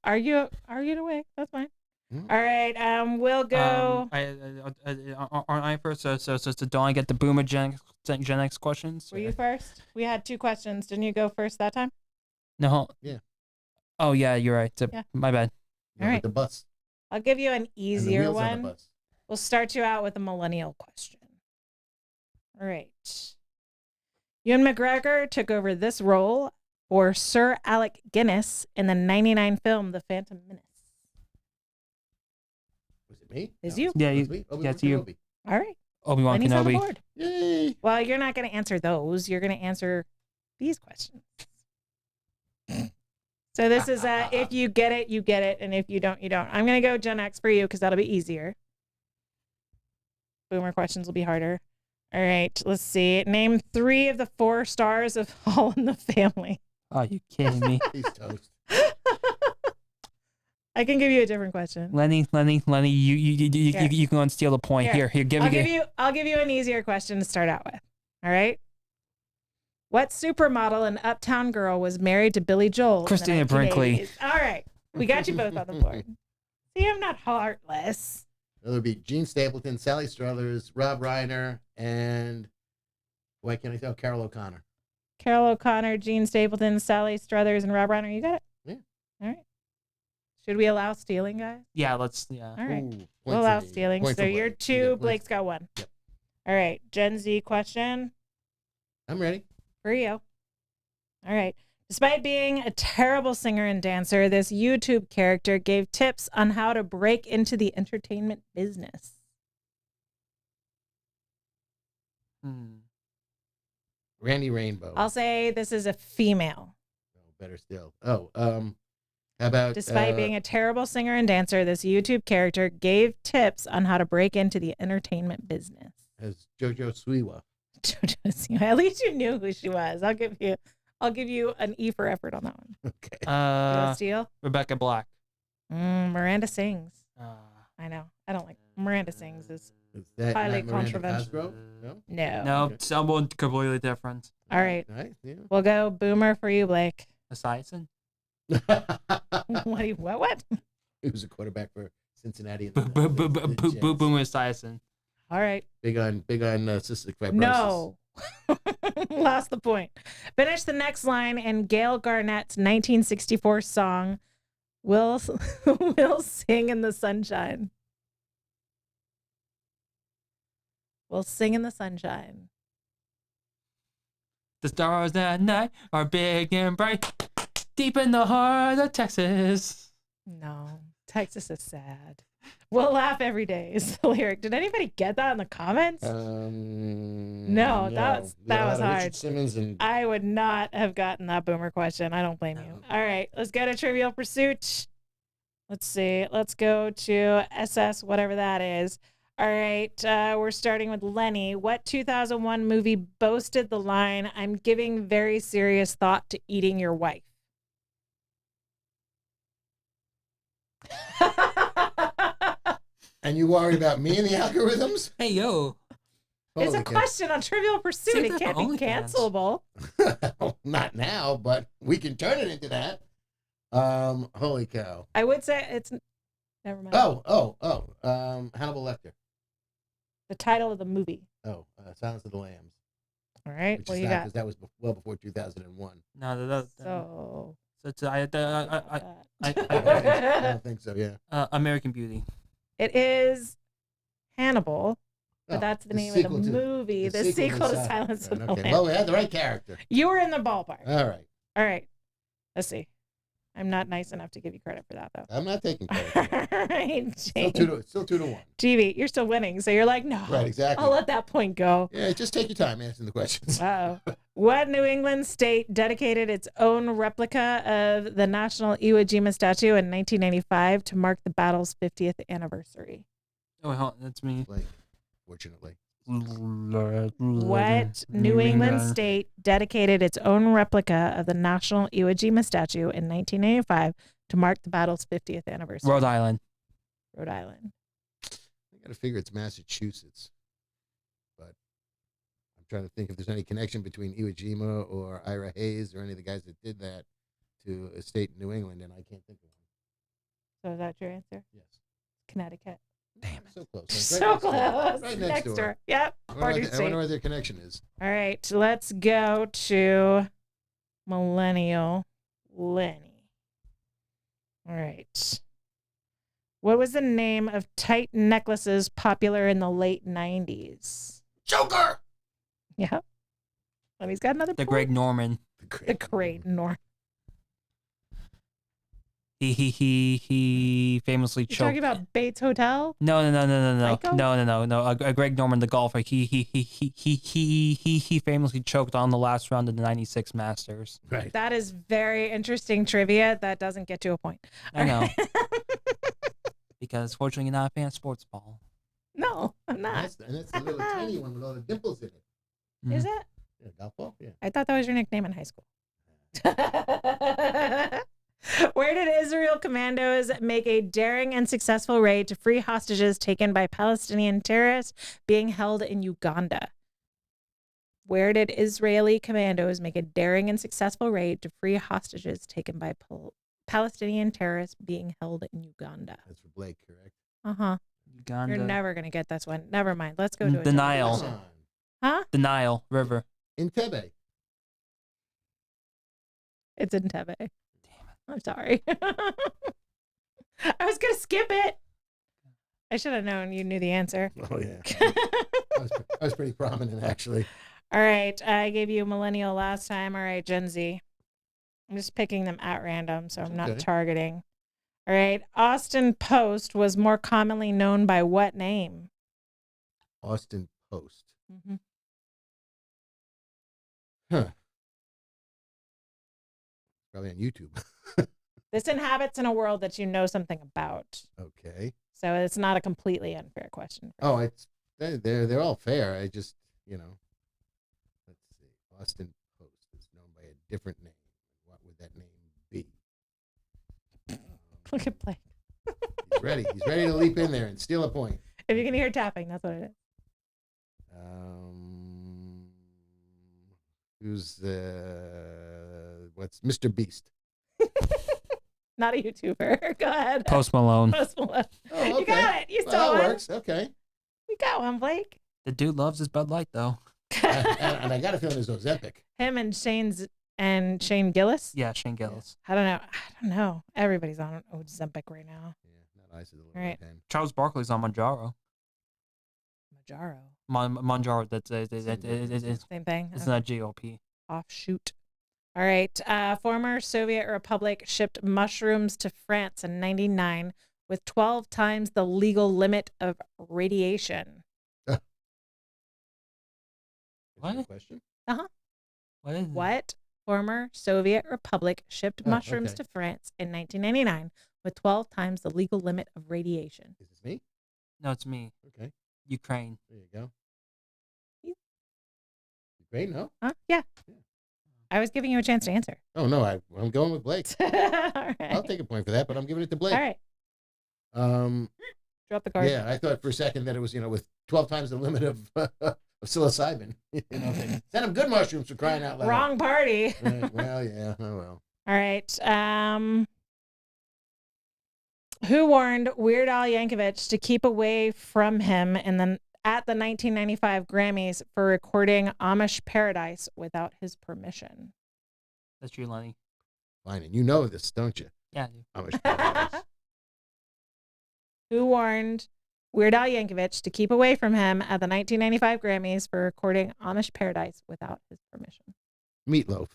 Speaker 1: Argue away. That's fine.
Speaker 3: Mhm.
Speaker 1: All right. We'll go.
Speaker 2: Aren't I first? So don't I get the Boomer Gen X questions?
Speaker 1: Were you first? We had 2 questions. Didn't you go first that time?
Speaker 2: No.
Speaker 3: Yeah.
Speaker 2: Oh yeah, you're right. So,
Speaker 1: Yeah.
Speaker 2: My bad.
Speaker 3: All
Speaker 1: right.
Speaker 3: right. The bus.
Speaker 1: I'll give you an
Speaker 3: And the
Speaker 1: easier
Speaker 3: wheels on
Speaker 1: one.
Speaker 3: the bus.
Speaker 1: We'll start you out with a millennial question. All right. Ewan McGregor took over this role for Sir Alec Guinness in the 99 film The Phantom Menace.
Speaker 3: Was it me?
Speaker 1: Is
Speaker 3: No,
Speaker 1: you.
Speaker 3: it was-
Speaker 2: Yeah,
Speaker 3: it
Speaker 2: you-
Speaker 3: was me? Obi-Wan
Speaker 2: yeah, it's you.
Speaker 3: Kenobi.
Speaker 1: All right.
Speaker 2: Obi-Wan
Speaker 1: Lenny's on the
Speaker 2: Kenobi.
Speaker 1: board.
Speaker 3: Yay.
Speaker 1: Well, you're not going to answer those. You're going to answer these questions. So this is if you get it, you get it. And if you don't, you don't. I'm going to go Gen X for you because that'll be easier. Boomer questions will be harder. All right. Let's see. Name 3 of the 4 stars of All in the Family.
Speaker 2: Are you kidding me?
Speaker 3: He's toast.
Speaker 1: I can give you a different question.
Speaker 2: Lenny, you
Speaker 1: Here.
Speaker 2: can go and steal the point. Here,
Speaker 1: I'll give you an easier question to start out with. All right. What supermodel and uptown girl was married to Billy Joel? in the
Speaker 2: Christina Brinkley.
Speaker 1: 1980s? All right. We got you both on the board. See, I'm not heartless.
Speaker 3: It would be Gene Stapleton, Sally Struthers, Rob Reiner, and why can't I tell? Carol O'Connor.
Speaker 1: Carol O'Connor, Gene Stapleton, Sally Struthers, and Rob Reiner. You got it?
Speaker 3: Yeah.
Speaker 1: All right. Should we allow stealing, guys?
Speaker 2: Yeah,
Speaker 1: All right.
Speaker 3: Ooh,
Speaker 1: We'll allow
Speaker 3: for me.
Speaker 1: stealing.
Speaker 3: Point
Speaker 1: So
Speaker 3: for
Speaker 1: you're
Speaker 3: Blake.
Speaker 1: two.
Speaker 3: You got points.
Speaker 1: Blake's got one.
Speaker 3: Yep.
Speaker 1: All right. Gen Z question
Speaker 3: I'm ready.
Speaker 1: for you. All right. Despite being a terrible singer and dancer, this YouTube character gave tips on how to break into the entertainment business.
Speaker 3: Randy Rainbow.
Speaker 1: I'll say this is a female.
Speaker 3: Oh, better still. Oh, how about
Speaker 1: Despite being a terrible singer and dancer, this YouTube character gave tips on how to break into the entertainment business.
Speaker 3: as JoJo Siwa.
Speaker 1: At least you knew who she was. I'll give you an E for effort on that one.
Speaker 3: Okay.
Speaker 1: You want to steal?
Speaker 2: Rebecca Black.
Speaker 1: Miranda sings.
Speaker 2: Uh,
Speaker 1: I know. I don't like Miranda sings. Is
Speaker 3: Is that
Speaker 1: highly
Speaker 3: not Miranda
Speaker 1: controversial.
Speaker 3: Cosgrove? No.
Speaker 1: no.
Speaker 2: no,
Speaker 3: Okay.
Speaker 2: someone completely different.
Speaker 1: All right.
Speaker 3: Nice. Yeah.
Speaker 1: We'll go boomer for you, Blake.
Speaker 2: Esiason?
Speaker 1: What?
Speaker 3: He was a quarterback for Cincinnati. In the Jets.
Speaker 2: Boomer Esiason.
Speaker 1: All right.
Speaker 3: Big on cystic fibrosis.
Speaker 1: No. Lost the point. Finish the next line in Gail Garnett's 1964 song, We'll Sing in the Sunshine. We'll sing in the sunshine.
Speaker 2: The stars at night are big and bright, deep in the heart of Texas.
Speaker 1: No, Texas is sad. We'll laugh every day is the lyric. Did anybody get that in the comments? No, that was hard.
Speaker 3: Richard Simmons and
Speaker 1: I would not have gotten that boomer question. I don't blame you. All right, let's go to Trivial Pursuit. Let's see. Let's go to SS, whatever that is. All right, we're starting with Lenny. What 2001 movie boasted the line, "I'm giving very serious thought to eating your wife"?
Speaker 3: and you worried about me and the algorithms?
Speaker 2: Hey, yo.
Speaker 1: It's
Speaker 3: Holy
Speaker 1: a
Speaker 3: cow.
Speaker 1: question on Trivial Pursuit.
Speaker 2: Save
Speaker 1: It
Speaker 2: that
Speaker 1: can't
Speaker 2: for
Speaker 1: be
Speaker 2: OnlyFans.
Speaker 1: cancelable.
Speaker 3: Not now, but we can turn it into that. Holy cow.
Speaker 1: I would say it's. Never mind.
Speaker 3: Hannibal Lecter.
Speaker 1: The title of the movie.
Speaker 3: Oh, Silence of the Lambs.
Speaker 1: All right.
Speaker 3: Which
Speaker 1: What
Speaker 3: is
Speaker 1: you
Speaker 3: not,
Speaker 1: got?
Speaker 3: because that was well before 2001.
Speaker 2: No, that,
Speaker 1: So.
Speaker 2: I
Speaker 3: I don't think so, yeah.
Speaker 2: American Beauty.
Speaker 1: It is Hannibal, but
Speaker 3: Oh,
Speaker 1: that's the
Speaker 3: the
Speaker 1: name of the
Speaker 3: sequel to-
Speaker 1: movie. The sequel to Silence of the
Speaker 3: Okay,
Speaker 1: Lambs.
Speaker 3: well, we had the right character.
Speaker 1: You were in the ballpark.
Speaker 3: All right.
Speaker 1: All right. Let's see. I'm not nice enough to give you credit for that, though.
Speaker 3: I'm not taking credit. for that.
Speaker 1: All right,
Speaker 3: Still
Speaker 1: James.
Speaker 3: 2-1.
Speaker 1: TV, you're still winning. So you're like, no,
Speaker 3: Right, exactly.
Speaker 1: I'll let that point go.
Speaker 3: Yeah, just take your time answering the questions.
Speaker 1: Wow. What New England state dedicated its own replica of the National Iwo Jima statue in 1995 to mark the battle's 50th anniversary?
Speaker 2: Oh, hold on, that's me.
Speaker 3: Like, fortunately.
Speaker 1: What New England state dedicated its own replica of the National Iwo Jima statue in 1985 to mark the battle's 50th anniversary?
Speaker 2: Rhode Island.
Speaker 1: Rhode Island.
Speaker 3: I got to figure it's Massachusetts. But I'm trying to think if there's any connection between Iwo Jima or Ira Hayes or any of the guys that did that to a state in New England, and I can't think of one.
Speaker 1: So is that your answer?
Speaker 3: Yes.
Speaker 1: Connecticut.
Speaker 3: Damn it. So close.
Speaker 1: So close.
Speaker 3: Right
Speaker 1: next door. Yep.
Speaker 3: I
Speaker 1: Border
Speaker 3: wonder
Speaker 1: state.
Speaker 3: where their connection is.
Speaker 1: All right, let's go to Millennial Lenny. All right. What was the name of tight necklaces popular in the late 90s?
Speaker 3: Joker!
Speaker 1: Yeah. Lenny's got another
Speaker 2: The
Speaker 1: point.
Speaker 2: Greg Norman.
Speaker 1: The great Norm.
Speaker 2: He famously
Speaker 1: You
Speaker 2: choked.
Speaker 1: talking about Bates Hotel?
Speaker 2: No.
Speaker 1: Psycho?
Speaker 2: No. Greg Norman, the golfer. He famously choked on the last round of the '96 Masters.
Speaker 3: Right.
Speaker 1: That is very interesting trivia. That doesn't get you a point.
Speaker 2: I know. Because fortunately, you're not a fan of sports ball.
Speaker 1: No, I'm not.
Speaker 3: That's the little tiny one with all the dimples in it.
Speaker 1: Is it?
Speaker 3: Yeah, golf ball? Yeah.
Speaker 1: I thought that was your nickname in high school. Where did Israel commandos make a daring and successful raid to free hostages taken by Palestinian terrorists being held in Uganda? Where did Israeli commandos make a daring and successful raid to free hostages taken by Palestinian terrorists being held in Uganda?
Speaker 3: That's for Blake, correct?
Speaker 1: Uh-huh.
Speaker 2: Uganda.
Speaker 1: You're never going to get this one. Never mind. Let's go to
Speaker 2: The
Speaker 1: a
Speaker 2: Nile.
Speaker 3: Come on.
Speaker 1: Huh?
Speaker 2: The Nile River.
Speaker 3: Entebbe.
Speaker 1: It's in Tebe. Damn it. I'm sorry. I was going to skip it. I should have known you knew the answer.
Speaker 3: Oh, yeah. I was pretty prominent, actually.
Speaker 1: All right. I gave you millennial last time. All right, Gen Z. I'm just picking them at random, so I'm not
Speaker 3: Okay.
Speaker 1: targeting. All right. Austin Post was more commonly known by what name?
Speaker 3: Austin Post.
Speaker 1: Mm-hmm.
Speaker 3: Huh. Probably on YouTube.
Speaker 1: This inhabits in a world that you know something about.
Speaker 3: Okay.
Speaker 1: So it's not a completely unfair question.
Speaker 3: Oh, it's they're all fair. I just, let's see. Austin Post is known by a different name. What would that name be?
Speaker 1: Look at Blake.
Speaker 3: He's ready. He's ready to leap in there and steal a point.
Speaker 1: If you can hear tapping, that's what it is.
Speaker 3: Who's what's Mr. Beast?
Speaker 1: Not a YouTuber. Go ahead.
Speaker 2: Post Malone.
Speaker 1: Post Malone.
Speaker 3: Oh, okay.
Speaker 1: You got it. You
Speaker 3: Well,
Speaker 1: stole
Speaker 3: that
Speaker 1: one.
Speaker 3: works. Okay.
Speaker 1: We got one, Blake.
Speaker 2: The dude loves his Bud Light, though.
Speaker 3: And I got a feeling it's Ozempic.
Speaker 1: Him and Shane Gillis.
Speaker 2: Yeah, Shane Gillis.
Speaker 1: I don't know. Everybody's on Ozempic right now.
Speaker 3: Yeah, not ice is a little
Speaker 1: Right.
Speaker 3: pen.
Speaker 2: Charles Barkley's on Manjaro.
Speaker 1: Majaro.
Speaker 2: Manjaro, that's
Speaker 1: Same thing.
Speaker 2: it's not GOP.
Speaker 1: Offshoot. All right. Former Soviet Republic shipped mushrooms to France in 1999 with 12 times the legal limit of radiation.
Speaker 2: What?
Speaker 3: Good question?
Speaker 2: What is it?
Speaker 1: What former Soviet Republic shipped
Speaker 3: Oh,
Speaker 1: mushrooms
Speaker 3: okay.
Speaker 1: to France in 1999 with 12 times the legal limit of radiation?
Speaker 3: Is this me?
Speaker 2: No, it's me.
Speaker 3: Okay.
Speaker 2: Ukraine.
Speaker 3: There you go.
Speaker 1: You-
Speaker 3: Great, no?
Speaker 1: Huh? Yeah.
Speaker 3: Yeah.
Speaker 1: I was giving you a chance to answer.
Speaker 3: Oh, no, I'm going with Blake.
Speaker 1: All right.
Speaker 3: I'll take a point for that, but I'm giving it to Blake.
Speaker 1: All right. Drop the card.
Speaker 3: Yeah, I thought for a second that it was, with 12 times the limit of psilocybin. Send them good mushrooms for crying out loud.
Speaker 1: Wrong party.
Speaker 3: Right, well, yeah, oh well.
Speaker 1: All right. Who warned Weird Al Yankovic to keep away from him at the 1995 Grammys for recording Amish Paradise without his permission?
Speaker 2: That's you, Lenny.
Speaker 3: Fine, and you know this, don't you?
Speaker 2: Yeah, I do.
Speaker 3: How much paradise.
Speaker 1: Who warned Weird Al Yankovic to keep away from him at the 1995 Grammys for recording Amish Paradise without his permission?
Speaker 3: Meatloaf.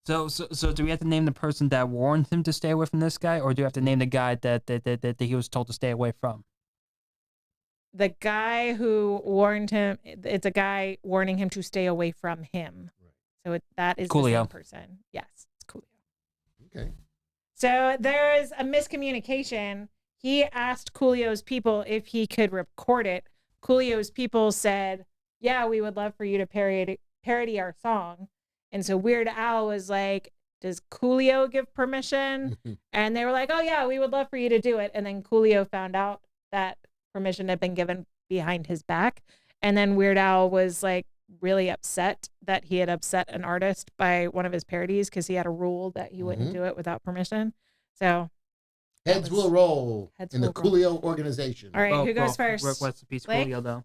Speaker 2: So do we have to name the person that warned him to stay away from this guy, or do we have to name the guy that he was told to stay away from?
Speaker 1: The guy who warned him, it's a guy warning him to stay away from him.
Speaker 3: Right.
Speaker 1: So that is
Speaker 2: Coolio.
Speaker 1: the same person. Yes, it's Coolio.
Speaker 3: Okay.
Speaker 1: So there is a miscommunication. He asked Coolio's people if he could record it. Coolio's people said, yeah, we would love for you to parody our song. And so Weird Al was like, does Coolio give permission? And they were like, oh, yeah, we would love for you to do it. And then Coolio found out that permission had been given behind his back. And then Weird Al was like really upset that he had upset an artist by one of his parodies because he had a rule that he wouldn't do it without permission. So
Speaker 3: Heads will roll
Speaker 1: Heads
Speaker 3: in the
Speaker 1: will roll.
Speaker 3: Coolio organization.
Speaker 1: All right, who goes first?
Speaker 2: Rest in peace,
Speaker 1: Blake?
Speaker 2: Coolio, though.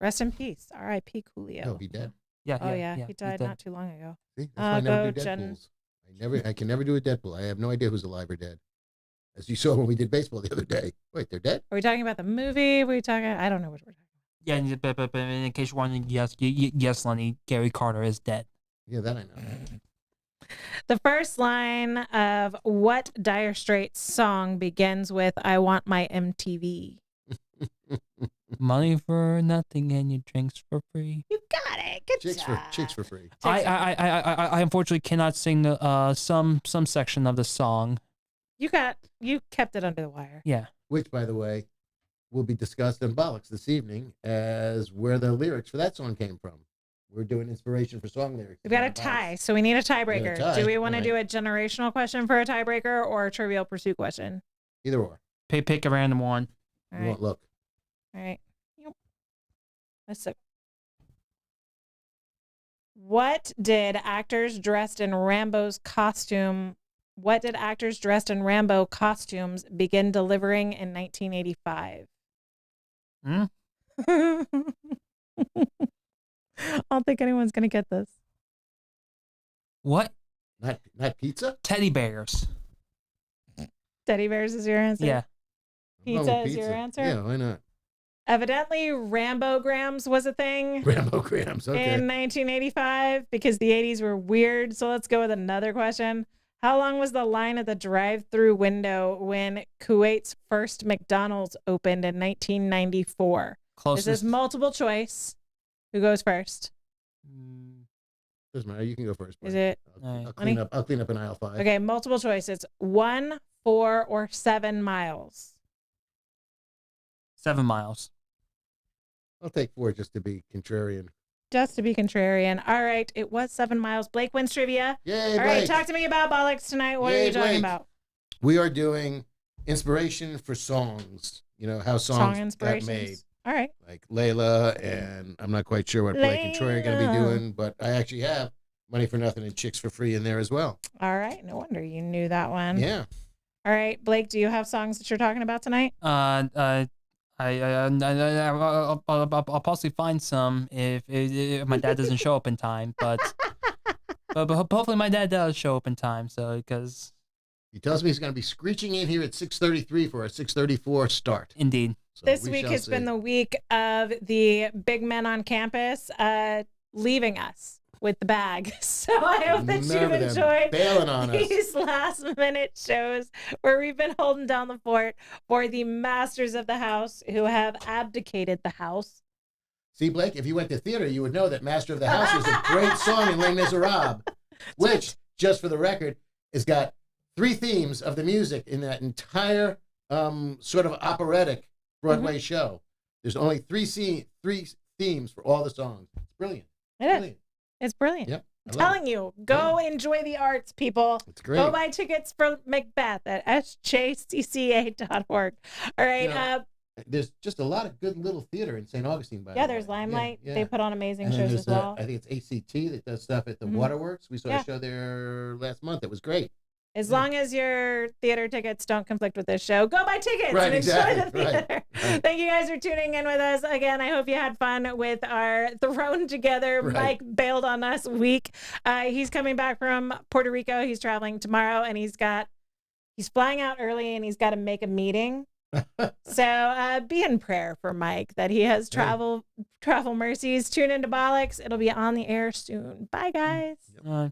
Speaker 1: Rest in peace. R.I.P. Coolio.
Speaker 3: No, he dead.
Speaker 2: Yeah,
Speaker 1: Oh, yeah. He
Speaker 2: he's
Speaker 1: died
Speaker 2: dead.
Speaker 1: not too long ago.
Speaker 3: See, that's why I never do
Speaker 1: go, Jen.
Speaker 3: Deadpools. I can never do a Deadpool. I have no idea who's alive or dead. As you saw when we did baseball the other day. Wait, they're dead?
Speaker 1: Are we talking about the movie? Were we talking? I don't know what we're talking
Speaker 2: Yeah, but in case you're wondering, yes, Lenny, Gary Carter is dead.
Speaker 3: Yeah, that I know.
Speaker 1: about. The first line of what Dire Straits song begins with "I want my MTV"?
Speaker 2: Money for nothing and your drinks for free.
Speaker 1: You got it. Good job.
Speaker 3: Chicks for free.
Speaker 2: I unfortunately cannot sing some section of the song.
Speaker 1: You kept it under the wire.
Speaker 2: Yeah.
Speaker 3: Which, by the way, will be discussed in Bollocks this evening as where the lyrics for that song came from. We're doing inspiration for song lyrics.
Speaker 1: We've got a tie, so we need a tiebreaker.
Speaker 3: tie.
Speaker 1: Do we want to
Speaker 3: All
Speaker 1: do a generational question for a tiebreaker or a Trivial Pursuit question?
Speaker 3: Either or.
Speaker 2: Pick a random one.
Speaker 1: All
Speaker 3: You
Speaker 1: right.
Speaker 3: won't look.
Speaker 1: All right. Yep. Let's see. What did actors dressed in Rambo costumes begin delivering in 1985?
Speaker 2: Hmm?
Speaker 1: I don't think anyone's going to get this.
Speaker 2: What?
Speaker 3: Not pizza?
Speaker 2: Teddy bears.
Speaker 1: Teddy bears is your answer?
Speaker 2: Yeah.
Speaker 3: I'm going
Speaker 1: Pizza
Speaker 3: with
Speaker 1: is your answer?
Speaker 3: Yeah, why not?
Speaker 1: Evidently, Rambograms was a thing
Speaker 3: Rambograms, okay.
Speaker 1: in 1985 because the 80s were weird. So let's go with another question. How long was the line at the drive-through window when Kuwait's first McDonald's opened in 1994?
Speaker 2: Closest.
Speaker 1: This is multiple choice. Who goes first?
Speaker 3: Doesn't matter. You can go first.
Speaker 1: Is
Speaker 3: Brian.
Speaker 1: it?
Speaker 3: I'll clean up. I'll clean up in aisle 5.
Speaker 1: Okay, multiple choice. It's 1, 4, or 7 miles.
Speaker 2: 7 miles.
Speaker 3: I'll take 4 just to be contrarian.
Speaker 1: Just to be contrarian. All right, it was 7 miles. Blake wins trivia.
Speaker 3: Yay,
Speaker 1: All right,
Speaker 3: Blake.
Speaker 1: talk to me about bollocks tonight. What are
Speaker 3: Yay,
Speaker 1: you talking
Speaker 3: Blake.
Speaker 1: about?
Speaker 3: We are doing inspiration for songs. You know, how
Speaker 1: Song
Speaker 3: songs got
Speaker 1: inspirations.
Speaker 3: made.
Speaker 1: All right.
Speaker 3: Like Layla, and I'm not quite sure what Blake and Troy are going to be
Speaker 1: Layla.
Speaker 3: doing, but I actually have Money for Nothing and Chicks for Free in there as well.
Speaker 1: All right. No wonder you knew that one.
Speaker 3: Yeah.
Speaker 1: All right, Blake, do you have songs that you're talking about tonight?
Speaker 2: I'll possibly find some if my dad doesn't show up in time, but hopefully my dad does show up in time. So because
Speaker 3: He tells me he's going to be screeching in here at 6:33 for a 6:34 start.
Speaker 2: indeed,
Speaker 3: So
Speaker 1: This
Speaker 3: we
Speaker 1: week
Speaker 3: shall
Speaker 1: has been
Speaker 3: see.
Speaker 1: the week of the big men on campus leaving us with the bag. So I hope that
Speaker 3: None
Speaker 1: you've
Speaker 3: of them
Speaker 1: enjoyed
Speaker 3: bailing on us.
Speaker 1: these last minute shows where we've been holding down the fort for the masters of the house who have abdicated the house.
Speaker 3: See, Blake, if you went to theater, you would know that Master of the House was a great song in Les Miserables, which, just for the record, has got 3 themes of the music in that entire sort of operatic Broadway show. There's only 3 themes for all the songs. It's brilliant.
Speaker 1: It is.
Speaker 3: Brilliant.
Speaker 1: It's brilliant.
Speaker 3: Yep.
Speaker 1: I'm telling you, go enjoy the arts, people.
Speaker 3: It's great.
Speaker 1: Go buy tickets for Macbeth at sjcca.org. All right.
Speaker 3: You know, there's just a lot of good little theater in St. Augustine, by the way.
Speaker 1: there's Limelight.
Speaker 3: Yeah.
Speaker 1: They put on amazing
Speaker 3: And then
Speaker 1: shows
Speaker 3: there's
Speaker 1: as well.
Speaker 3: I think it's ACT that does stuff at the Waterworks. We saw
Speaker 1: Yeah.
Speaker 3: a show there last month. It was great.
Speaker 1: As long as your theater tickets don't conflict with this show, go buy tickets
Speaker 3: Right,
Speaker 1: and enjoy
Speaker 3: exactly.
Speaker 1: the theater.
Speaker 3: Right.
Speaker 1: Thank you guys for tuning in with us. Again, I hope you had fun with our thrown together
Speaker 3: Right.
Speaker 1: Mike bailed on us week. He's coming back from Puerto Rico. He's traveling tomorrow and he's flying out early and he's got to make a meeting. So be in prayer for Mike that he has travel mercies. Tune into Bollocks. It'll be on the air soon. Bye, guys.
Speaker 2: uh,